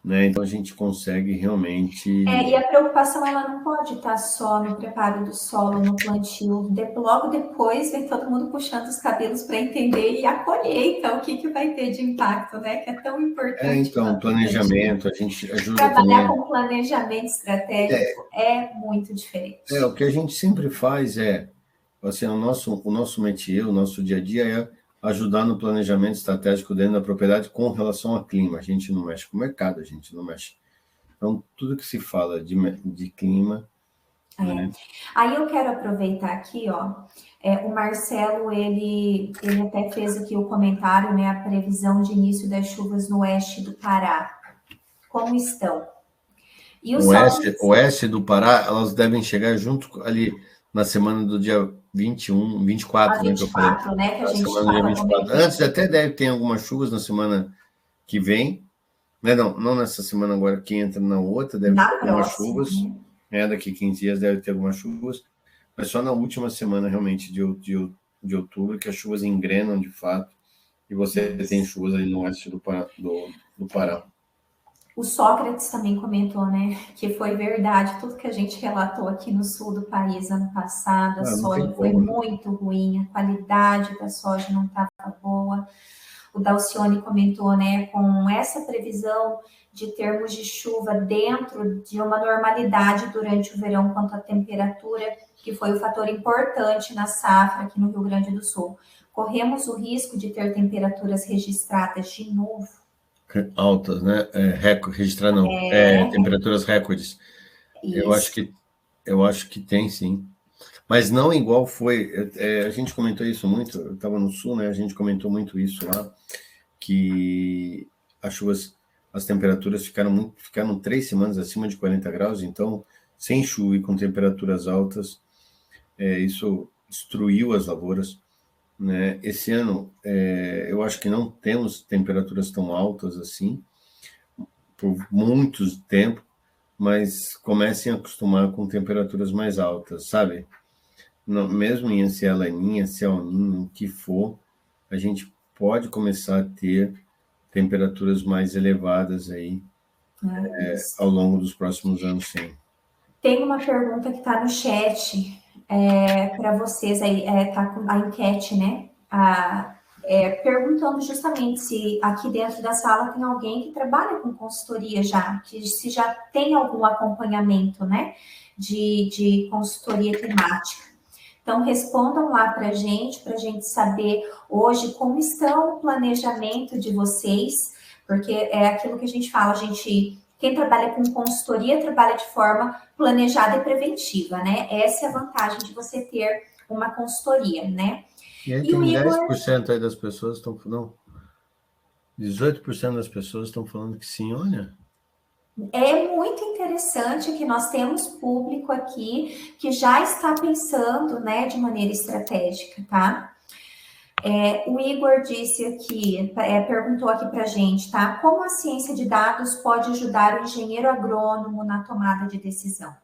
né? Então a gente consegue realmente... E a preocupação, ela não pode estar só no preparo do solo, no plantio. Logo depois vem todo mundo puxando os cabelos para entender e a colheita, o que vai ter de impacto, né? Que é tão importante. Então, planejamento, a gente ajuda trabalhar também. Com planejamento estratégico é muito diferente. O que a gente sempre faz assim, o nosso métier, o nosso dia a dia é ajudar no planejamento estratégico dentro da propriedade com relação ao clima. A gente não mexe com o mercado, a gente não mexe. Então, tudo que se fala de clima... Né? Aí eu quero aproveitar aqui, ó, o Marcelo, ele até fez aqui o comentário, né, a previsão de início das chuvas no oeste do Pará. Como estão? E o oeste do Pará, elas devem chegar junto ali na semana do dia 21, 24, né, que eu falei. Né, que a gente semana do dia 24. Antes até deve ter algumas chuvas na semana que vem, né? Não nessa semana agora, que entra na outra, deve ter algumas chuvas. Né? Daqui 15 dias deve ter algumas chuvas, mas só na última semana realmente de outubro que as chuvas engrenam de fato, e você tem chuvas ali no oeste do Pará. O Sócrates também comentou, né, que foi verdade tudo que a gente relatou aqui no sul do país ano passado. A soja foi muito ruim, a qualidade da soja não estava boa. O Dalcione comentou, né, com essa previsão de termos de chuva dentro de uma normalidade durante o verão quanto à temperatura, que foi um fator importante na safra aqui no Rio Grande do Sul. Corremos o risco de ter temperaturas registradas de novo? Altas, né? Registrar não. Temperaturas recordes. Eu acho que tem, sim. Mas não igual foi. A gente comentou isso muito. Eu estava no sul, né? A gente comentou muito isso lá, que as temperaturas ficaram 3 semanas acima de 40 graus. Então, sem chuva e com temperaturas altas, isso destruiu as lavouras. Né? Esse ano, eu acho que não temos temperaturas tão altas assim, por muito tempo, mas comecem a acostumar com temperaturas mais altas, sabe? Não, mesmo em se Laninha, se El Niño, o que for, a gente pode começar a ter temperaturas mais elevadas aí ao longo dos próximos anos, sim. Tem uma pergunta que está no chat para vocês aí, tá com a enquete, né? Perguntando justamente se aqui dentro da sala tem alguém que trabalha com consultoria já, se já tem algum acompanhamento, né? De consultoria climática. Então, respondam lá para a gente saber hoje como estão o planejamento de vocês, porque é aquilo que a gente fala, quem trabalha com consultoria trabalha de forma planejada e preventiva, né? Essa é a vantagem de você ter uma consultoria, né? E aí tem 10% aí das pessoas estão... Não, 18% das pessoas estão falando que sim, olha. É muito interessante que nós temos público aqui que já está pensando, né, de maneira estratégica, tá? O Igor disse aqui, perguntou aqui para a gente, tá? Como a ciência de dados pode ajudar o engenheiro agrônomo na tomada de decisão?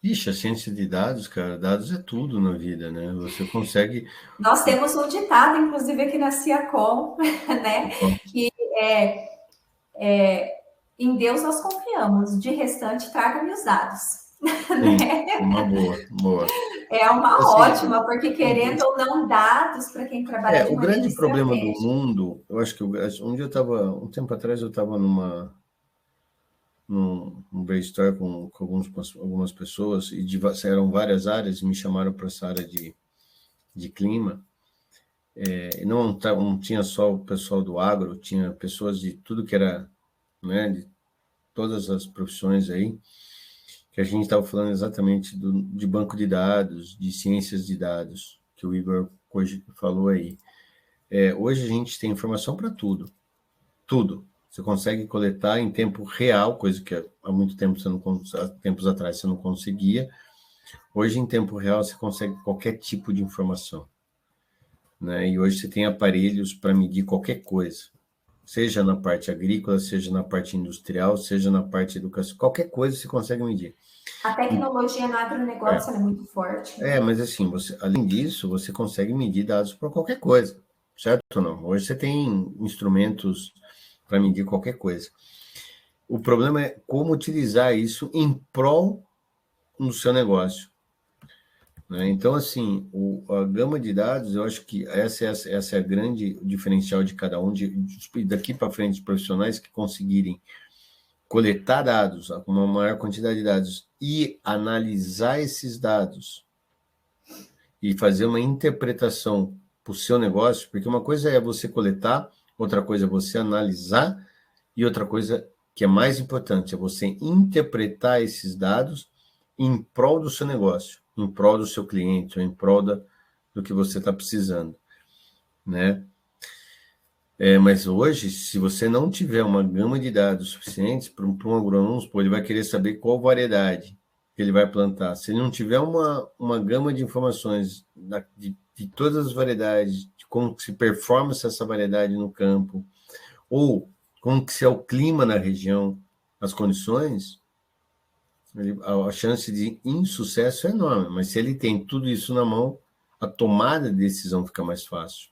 Ixi, a ciência de dados, cara, dados é tudo na vida, né? Você consegue... Nós temos um ditado, inclusive, aqui na Ciacom, né? Que em Deus nós confiamos, de restante traga-me os dados. Sim, uma boa. É uma Assim, ótima, porque querendo ou não, dados para quem trabalha de o maneira grande problema do estratégica. mundo, eu acho que um tempo atrás eu estava num brainstorm com algumas pessoas, e eram várias áreas, me chamaram para essa área de clima, e não tinha só o pessoal do agro, tinha pessoas de tudo que era, né, de todas as profissões aí, que a gente estava falando exatamente de banco de dados, de ciências de dados, que o Igor hoje falou aí. Hoje a gente tem informação para tudo. Você consegue coletar em tempo real, coisa que há muito tempo há tempos atrás você não conseguia. Hoje, em tempo real, você consegue qualquer tipo de informação, né? E hoje você tem aparelhos para medir qualquer coisa, seja na parte agrícola, seja na parte industrial, seja na parte educação, qualquer coisa você consegue medir. A tecnologia no agronegócio é muito forte. Mas assim, além disso, você consegue medir dados para qualquer coisa, certo ou não? Hoje você tem instrumentos para medir qualquer coisa. O problema é como utilizar isso em prol do seu negócio, né? Então, assim, a gama de dados, eu acho que essa é a grande diferencial de cada um, daqui para frente, os profissionais que conseguirem coletar dados, uma maior quantidade de dados, e analisar esses dados, e fazer uma interpretação para o seu negócio, porque uma coisa é você coletar, outra coisa é você analisar, e outra coisa que é mais importante é você interpretar esses dados em prol do seu negócio, em prol do seu cliente, ou em prol do que você está precisando, né? Mas hoje, se você não tiver uma gama de dados suficientes para um agrônomo, ele vai querer saber qual variedade que ele vai plantar. Se ele não tiver uma gama de informações de todas as variedades, de como se performa essa variedade no campo, ou como que é o clima na região, as condições, a chance de insucesso é enorme. Mas se ele tem tudo isso na mão, a tomada de decisão fica mais fácil.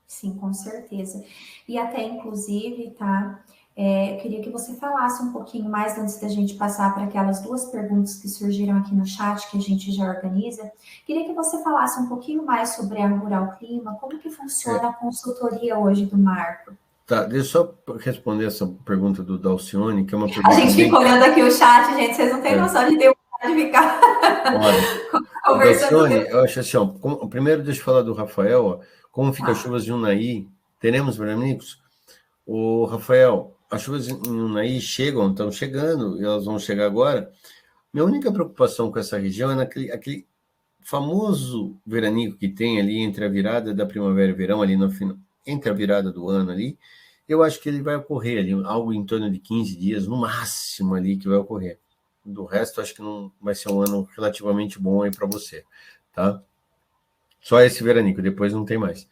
Sim, com certeza. E até, inclusive, tá? Eu queria que você falasse um pouquinho mais, antes da gente passar para aquelas duas perguntas que surgiram aqui no chat, que a gente já organiza. Queria que você falasse um pouquinho mais sobre a Rural Clima, como que funciona a consultoria hoje do Marco. Tá, deixa eu só responder essa pergunta do Dalcione, que é uma pergunta... A gente fica olhando aqui o chat, gente, vocês não têm noção de ficar conversando. Dalcione, eu acho assim, primeiro deixa eu falar do Rafael, ó, como fica as chuvas de Unai? Teremos veranicos? O Rafael, as chuvas em Unai estão chegando, e elas vão chegar agora. Minha única preocupação com essa região é aquele famoso veranico que tem ali entre a virada da primavera e verão, ali no final, entre a virada do ano ali. Eu acho que ele vai ocorrer ali, algo em torno de 15 dias, no máximo ali que vai ocorrer. Do resto, acho que não vai ser um ano relativamente bom aí para você, tá? Só esse veranico, depois não tem mais.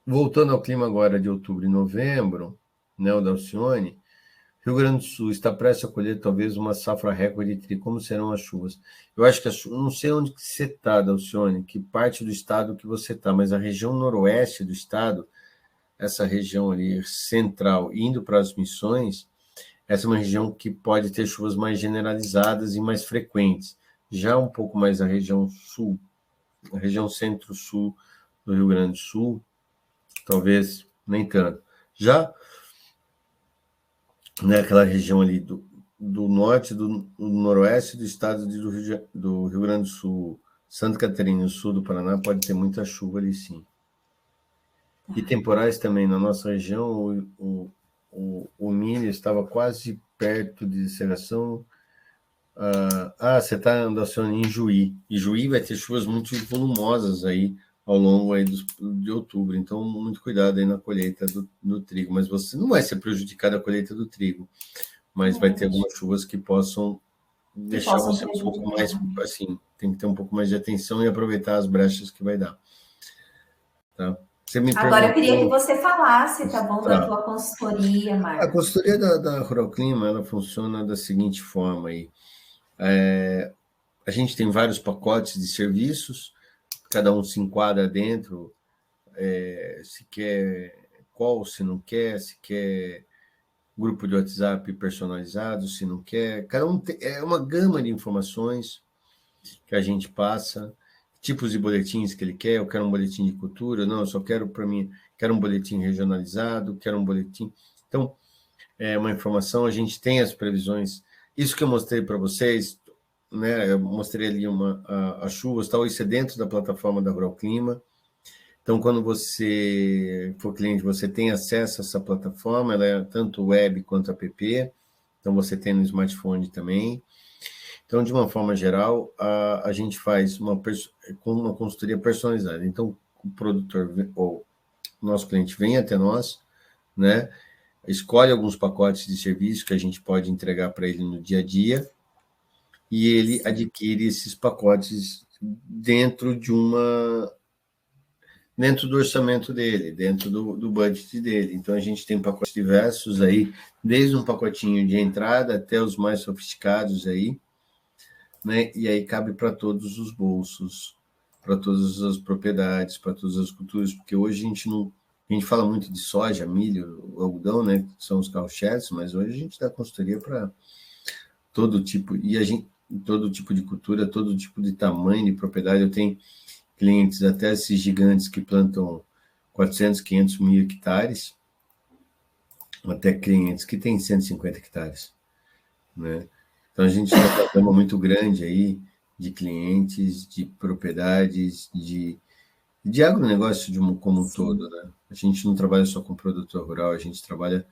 Voltando ao clima agora de outubro e novembro, né, o Dalcione, Rio Grande do Sul está prestes a colher talvez uma safra recorde de trigo. Como serão as chuvas? Eu acho que não sei onde que você está, Dalcione, que parte do estado que você está, mas a região noroeste do estado, essa região ali central, indo para as Missões, essa é uma região que pode ter chuvas mais generalizadas e mais frequentes. Já um pouco mais a região sul, a região centro-sul do Rio Grande do Sul, talvez nem tanto. Já naquela região ali do norte, do noroeste do estado do Rio Grande do Sul, Santa Catarina e o sul do Paraná, pode ter muita chuva ali, sim. E temporais também. Na nossa região, o milho estava quase perto de serração. Você está andando em Juí. E Juí vai ter chuvas muito volumosas aí ao longo aí de outubro. Então, muito cuidado aí na colheita do trigo. Mas você não vai ser prejudicado a colheita do trigo, mas vai ter algumas chuvas que possam Que deixar possam você um pouco prejudicar. mais, assim, tem que ter um pouco mais de atenção e aproveitar as brechas que vai dar. Tá? Você me Agora eu queria que perguntou. você falasse, tá bom, da Tá. tua consultoria, A Marco. consultoria da Rural Clima, ela funciona da seguinte forma aí. A gente tem vários pacotes de serviços, cada um se enquadra dentro, se quer call, se não quer, se quer grupo de WhatsApp personalizado, se não quer. Cada um é uma gama de informações que a gente passa, tipos de boletins que ele quer. Eu quero um boletim de cultura, não, eu só quero para mim, quero um boletim regionalizado, quero um boletim. Então, é uma informação, a gente tem as previsões. Isso que eu mostrei para vocês, né? Eu mostrei ali as chuvas, tal, isso é dentro da plataforma da Rural Clima. Então, quando você for cliente, você tem acesso a essa plataforma, ela é tanto web quanto app, então você tem no smartphone também. Então, de uma forma geral, a gente faz com uma consultoria personalizada. Então, o produtor, ou o nosso cliente vem até nós, né? Escolhe alguns pacotes de serviço que a gente pode entregar para ele no dia a dia, e ele adquire esses pacotes dentro do orçamento dele, dentro do budget dele. Então, a gente tem pacotes diversos aí, desde um pacotinho de entrada até os mais sofisticados aí, né? E aí cabe para todos os bolsos, para todas as propriedades, para todas as culturas, porque hoje a gente fala muito de soja, milho, algodão, né? Que são os carro-chefes, mas hoje a gente dá consultoria para todo tipo, todo tipo de cultura, todo tipo de tamanho de propriedade. Eu tenho clientes, até esses gigantes que plantam 400, 500 mil hectares, até clientes que têm 150 hectares, né? Então, a gente tem uma gama muito grande aí de clientes, de propriedades, de agronegócio como um todo, né? A gente não trabalha só com produtor rural, a gente trabalha...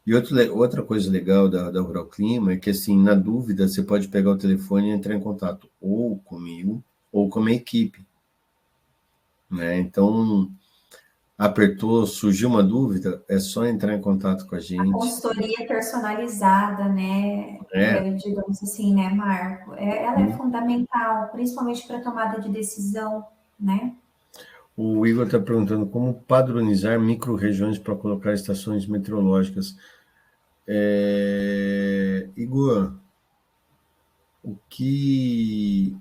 E outra coisa legal da Rural Clima é que, assim, na dúvida, você pode pegar o telefone e entrar em contato ou comigo ou com a minha equipe, né? Então, apertou, surgiu uma dúvida, é só entrar em contato com a A gente. consultoria personalizada, né? Digamos assim, né, Marco? Ela é fundamental, principalmente para tomada de decisão, né? O Igor está perguntando como padronizar micro-regiões para colocar estações meteorológicas. Igor, o que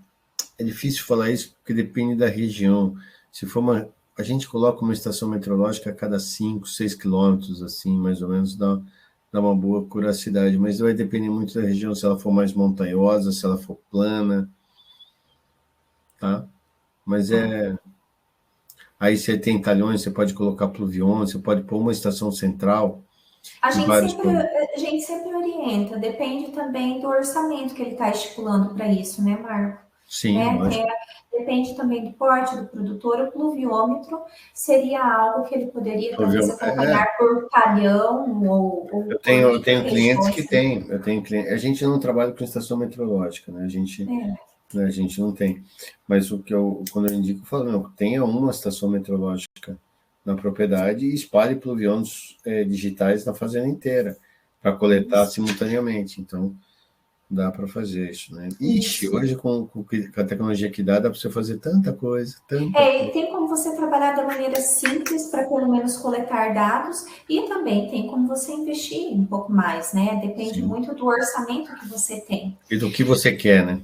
é difícil falar isso porque depende da região. Se for a gente coloca uma estação meteorológica a cada 5, 6 quilômetros, assim, mais ou menos, dá uma boa curiosidade, mas vai depender muito da região, se ela for mais montanhosa, se ela for plana, tá? Mas aí você tem talhões, você pode colocar pluviômetro, você pode pôr uma estação central A e gente vários sempre, pontos. a gente sempre orienta, depende também do orçamento que ele está estipulando para isso, né, Marco? Sim, Né? lógico. Depende também do porte do produtor. O pluviômetro seria algo que ele poderia talvez acompanhar por talhão ou por Eu tenho clientes que micro-regiões. têm, a gente não trabalha com estação meteorológica, né? A gente não tem. Mas quando eu indico, eu falo, não, tenha uma estação meteorológica na propriedade e espalhe pluviômetros digitais na fazenda inteira para coletar simultaneamente. Então, dá para fazer isso, né? Ixi, Isso. hoje com a tecnologia que dá para você fazer tanta coisa, E tem como você trabalhar da maneira simples para pelo menos coletar dados e também tem como você investir um pouco mais, né? Depende Sim. muito do orçamento que você tem. E do que você quer, né?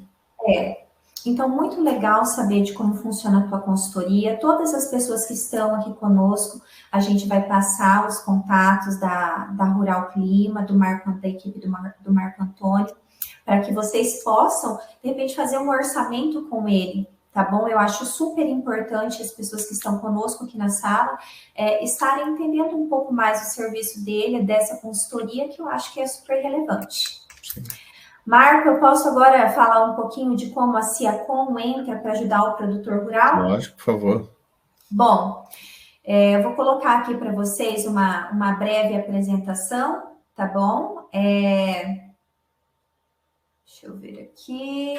Então, muito legal saber de como funciona a tua consultoria. Todas as pessoas que estão aqui conosco, a gente vai passar os contatos da Rural Clima, da equipe do Marco Antônio, para que vocês possam, de repente, fazer um orçamento com ele, tá bom? Eu acho super importante as pessoas que estão conosco aqui na sala estarem entendendo um pouco mais o serviço dele, dessa consultoria, que eu acho que é super relevante. Sim. Marco, eu posso agora falar um pouquinho de como a Ciacom entra para ajudar o produtor rural? Lógico, por favor. Bom, eu vou colocar aqui para vocês uma breve apresentação, tá bom? Deixa eu ver aqui.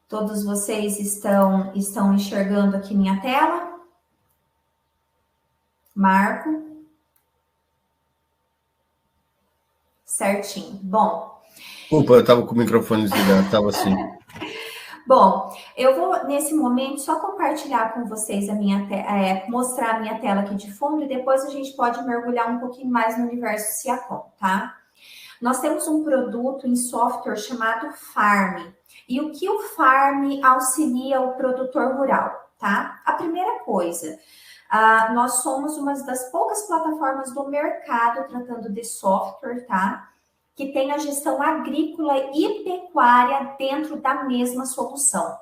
Todos vocês estão enxergando aqui minha tela? Marco. Certinho. Bom. Desculpa, eu estava com o microfone desligado, estava assim. Bom, eu vou, nesse momento, só compartilhar com vocês mostrar a minha tela aqui de fundo e depois a gente pode mergulhar um pouquinho mais no universo Siacom, tá? Nós temos um produto em software chamado Farm. E o que o Farm auxilia o produtor rural, tá? A primeira coisa, nós somos uma das poucas plataformas do mercado tratando de software, tá? Que tem a gestão agrícola e pecuária dentro da mesma solução,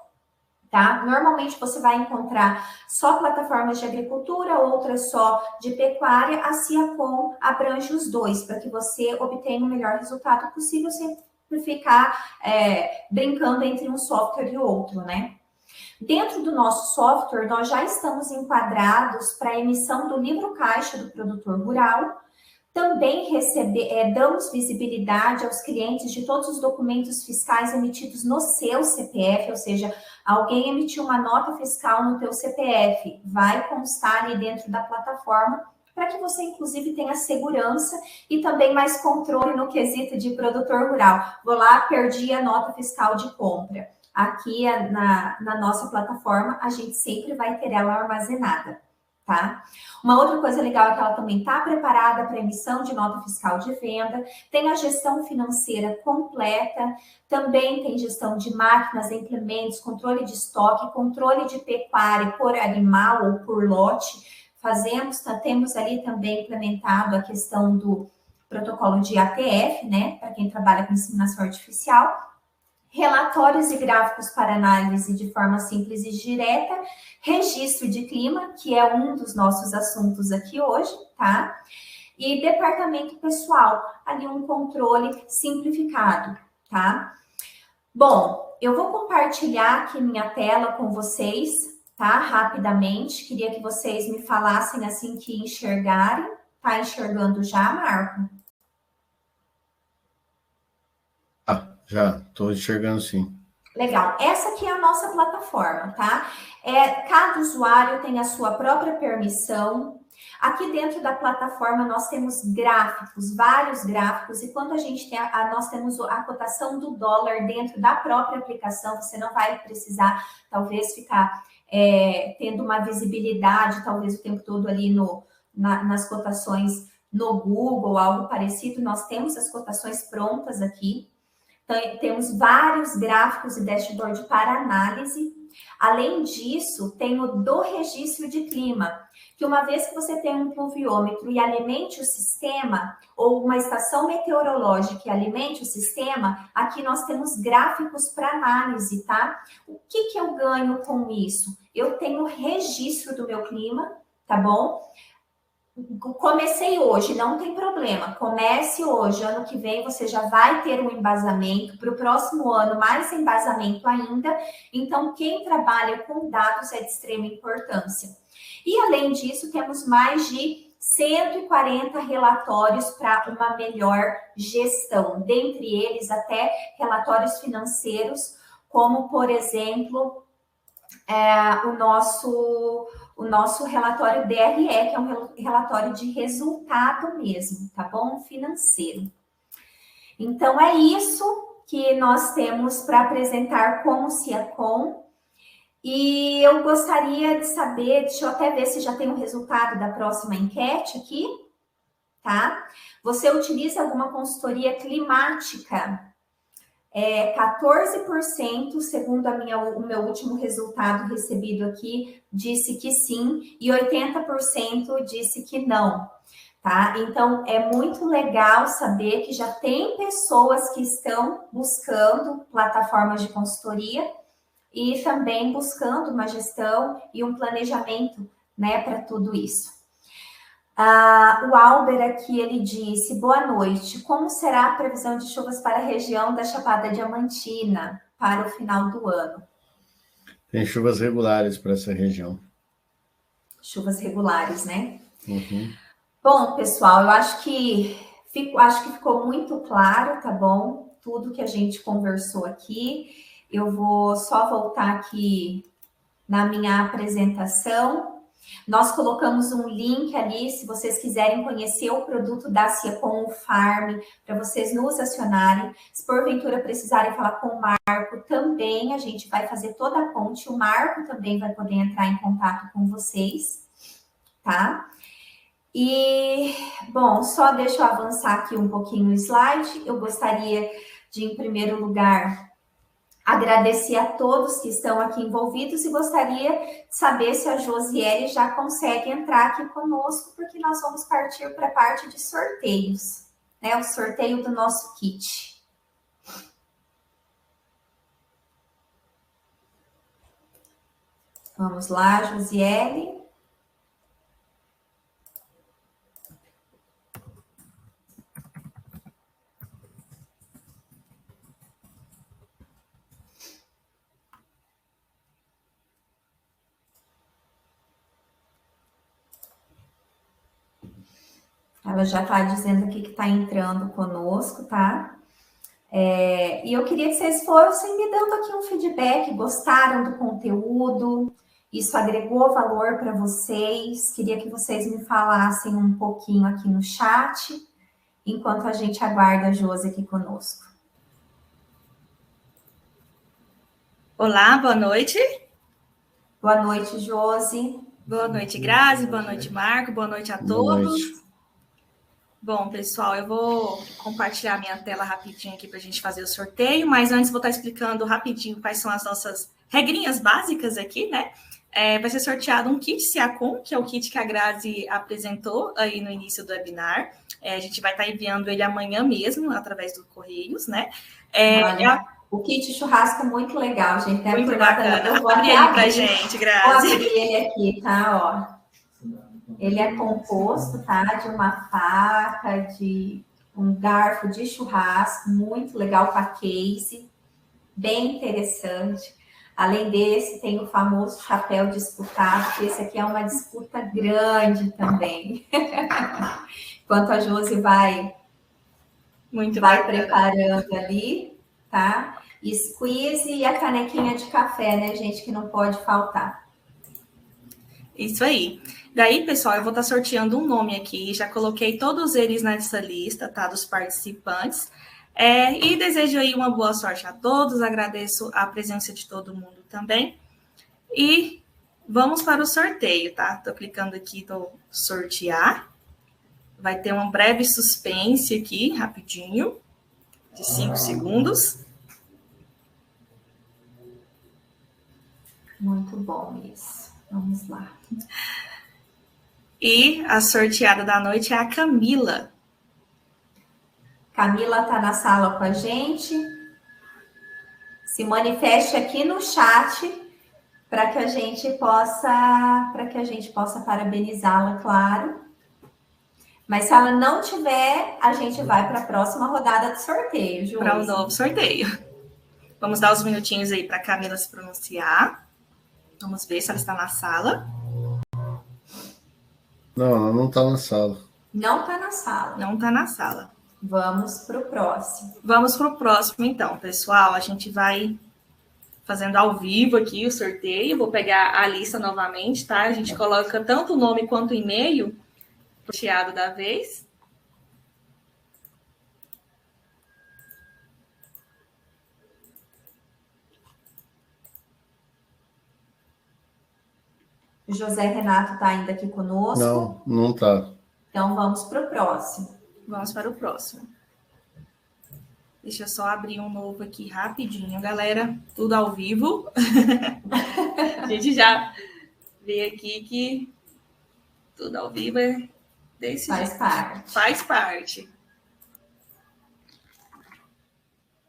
tá? Normalmente você vai encontrar só plataformas de agricultura, outras só de pecuária. A Siacom abrange os dois, para que você obtenha o melhor resultado possível, sem ficar brincando entre um software e outro, né? Dentro do nosso software, nós já estamos enquadrados para a emissão do livro caixa do produtor rural. Também damos visibilidade aos clientes de todos os documentos fiscais emitidos no seu CPF, ou seja, alguém emitiu uma nota fiscal no teu CPF, vai constar ali dentro da plataforma, para que você, inclusive, tenha segurança e também mais controle no quesito de produtor rural. Vou lá, perdi a nota fiscal de compra. Aqui na nossa plataforma, a gente sempre vai ter ela armazenada, tá? Uma outra coisa legal é que ela também está preparada para emissão de nota fiscal de venda, tem a gestão financeira completa, também tem gestão de máquinas, implementos, controle de estoque, controle de pecuária por animal ou por lote. Temos ali também implementado a questão do protocolo de ATF, né, para quem trabalha com inseminação artificial. Relatórios e gráficos para análise de forma simples e direta, registro de clima, que é um dos nossos assuntos aqui hoje, tá? E departamento pessoal, ali um controle simplificado, tá? Bom, eu vou compartilhar aqui minha tela com vocês, tá? Rapidamente, queria que vocês me falassem assim que enxergarem. Tá enxergando já, Marco? Já, estou enxergando sim. Legal. Essa aqui é a nossa plataforma, tá? Cada usuário tem a sua própria permissão. Aqui dentro da plataforma nós temos gráficos, vários gráficos, e quando a gente tem nós temos a cotação do dólar dentro da própria aplicação, você não vai precisar, talvez, ficar tendo uma visibilidade, talvez, o tempo todo ali nas cotações no Google, algo parecido. Nós temos as cotações prontas aqui. Então, temos vários gráficos e dashboard para análise. Além disso, tem o do registro de clima, que uma vez que você tem um pluviômetro e alimente o sistema, ou uma estação meteorológica e alimente o sistema, aqui nós temos gráficos para análise, tá? O que eu ganho com isso? Eu tenho registro do meu clima, tá bom? Comecei hoje, não tem problema. Comece hoje, ano que vem você já vai ter um embasamento, para o próximo ano mais embasamento ainda. Então, quem trabalha com dados é de extrema importância. E além disso, temos mais de 140 relatórios para uma melhor gestão, dentre eles até relatórios financeiros, como, por exemplo, o nosso relatório DRE, que é um relatório de resultado mesmo, tá bom? Financeiro. Então, é isso que nós temos para apresentar como Siacom. E eu gostaria de saber, deixa eu até ver se já tem o resultado da próxima enquete aqui, tá? Você utiliza alguma consultoria climática? 14%, segundo o meu último resultado recebido aqui, disse que sim, e 80% disse que não, tá? Então, é muito legal saber que já tem pessoas que estão buscando plataformas de consultoria e também buscando uma gestão e um planejamento, né, para tudo isso. O Alber aqui, ele disse, boa noite, como será a previsão de chuvas para a região da Chapada Diamantina para o final do ano? Tem chuvas regulares para essa região. Chuvas regulares, né? Uhum. Bom, pessoal, eu acho que ficou muito claro, tá bom? Tudo que a gente conversou aqui. Eu vou só voltar aqui na minha apresentação. Nós colocamos um link ali, se vocês quiserem conhecer o produto da Ciacom Farm, para vocês nos acionarem. Se porventura precisarem falar com o Marco, também a gente vai fazer toda a ponte. O Marco também vai poder entrar em contato com vocês, tá? E, bom, só deixa eu avançar aqui um pouquinho o slide. Eu gostaria de, em primeiro lugar, agradecer a todos que estão aqui envolvidos e gostaria de saber se a Josiele já consegue entrar aqui conosco, porque nós vamos partir para a parte de sorteios, né? O sorteio do nosso kit. Vamos lá, Josiele. Ela já está dizendo aqui que está entrando conosco, tá? E eu queria que vocês fossem me dando aqui um feedback. Gostaram do conteúdo? Isso agregou valor para vocês? Queria que vocês me falassem um pouquinho aqui no chat, enquanto a gente aguarda a Josi aqui conosco. Olá, boa noite. Boa noite, Josi. Boa noite, Grazi. Boa noite, Marco. Boa noite a todos. Boa noite. Bom, pessoal, eu vou compartilhar minha tela rapidinho aqui para a gente fazer o sorteio, mas antes vou estar explicando rapidinho quais são as nossas regrinhas básicas aqui, né? Vai ser sorteado um kit Ciacom, que é o kit que a Grazi apresentou aí no início do webinar. A gente vai estar enviando ele amanhã mesmo, através do Correios, né? O kit churrasco é muito legal, gente. Né? Muito bacana. Eu vou abrir até ele pra gente, Grazi. Vou abrir ele aqui, tá? Ó. Ele é composto, tá? De uma faca, de um garfo de churrasco, muito legal para case, bem interessante. Além desse, tem o famoso chapéu disputado, que esse aqui é uma disputa grande também. Enquanto a Josi vai preparando ali, tá? Squeeze e a canequinha de café, né, gente, que não pode faltar. Isso aí. Daí, pessoal, eu vou estar sorteando um nome aqui. Já coloquei todos eles nessa lista, tá? Dos participantes. E desejo aí uma boa sorte a todos. Agradeço a presença de todo mundo também. E vamos para o sorteio, tá? Tô clicando aqui no sortear. Vai ter um breve suspense aqui, rapidinho, de 5 segundos. Muito bom isso. Vamos lá. E a sorteada da noite é a Camila. Camila está na sala com a gente. Se manifeste aqui no chat para que a gente possa parabenizá-la, claro. Mas se ela não tiver, a gente vai para a próxima rodada de sorteio, Ju. Para um novo sorteio. Vamos dar uns minutinhos aí para a Camila se pronunciar. Vamos ver se ela está na sala. Não, ela não está na sala. Não está na sala. Não está na sala. Vamos para o próximo. Vamos para o próximo, então, pessoal. A gente vai fazendo ao vivo aqui o sorteio. Vou pegar a lista novamente, tá? A gente coloca tanto o nome quanto o e-mail sorteado da vez. José Renato está ainda aqui conosco? Não, não está. Então, vamos para o próximo. Vamos para o próximo. Deixa eu só abrir um novo aqui rapidinho, galera. Tudo ao vivo. A gente já vê aqui que tudo ao vivo é desse Faz jeito. parte. Faz parte.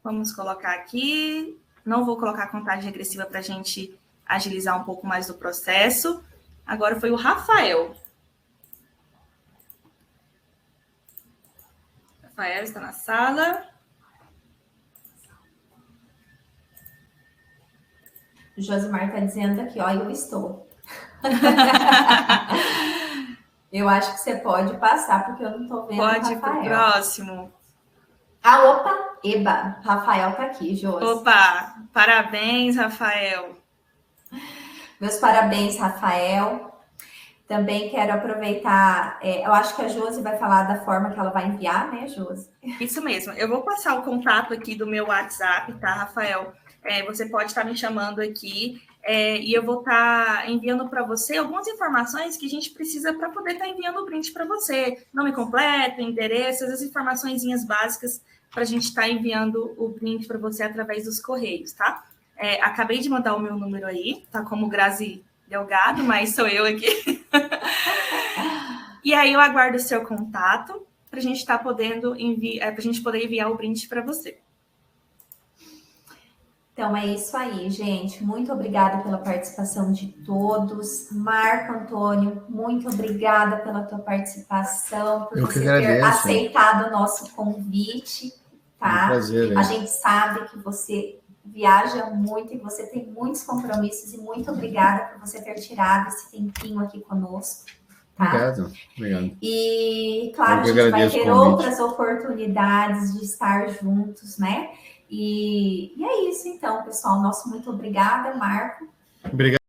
Vamos colocar aqui. Não vou colocar contagem regressiva para a gente agilizar um pouco mais do processo. Agora foi o Rafael. Rafael está na sala. O Josimar está dizendo aqui, ó, eu estou. Eu acho que você pode passar, porque eu não estou vendo Pode o ir para o Rafael. próximo. Ah, opa! Eba, Rafael tá aqui, Josi. Opa, parabéns, Rafael. Meus parabéns, Rafael. Também quero aproveitar, eu acho que a Josi vai falar da forma que ela vai enviar, né, Josi? Isso mesmo. Eu vou passar o contato aqui do meu WhatsApp, tá, Rafael? Você pode estar me chamando aqui e eu vou estar enviando para você algumas informações que a gente precisa para poder estar enviando o brinde para você. Nome completo, endereço, as informaçõezinhas básicas para a gente estar enviando o brinde para você através dos correios, tá? Acabei de mandar o meu número aí, tá como Grazi Delgado, mas sou eu aqui. E aí eu aguardo o seu contato para a gente estar podendo para a gente poder enviar o brinde para você. Então é isso aí, gente. Muito obrigada pela participação de todos. Marco Antônio, muito obrigada pela tua participação, por você ter aceitado o nosso convite, tá? Um prazer, a gente sabe que você viaja muito e você tem muitos compromissos e muito obrigada por você ter tirado esse tempinho aqui conosco. Tá? Obrigado. E claro, a gente vai ter outras oportunidades de estar juntos, né? E é isso então, pessoal. Nosso muito obrigada, Marco. Obrigado.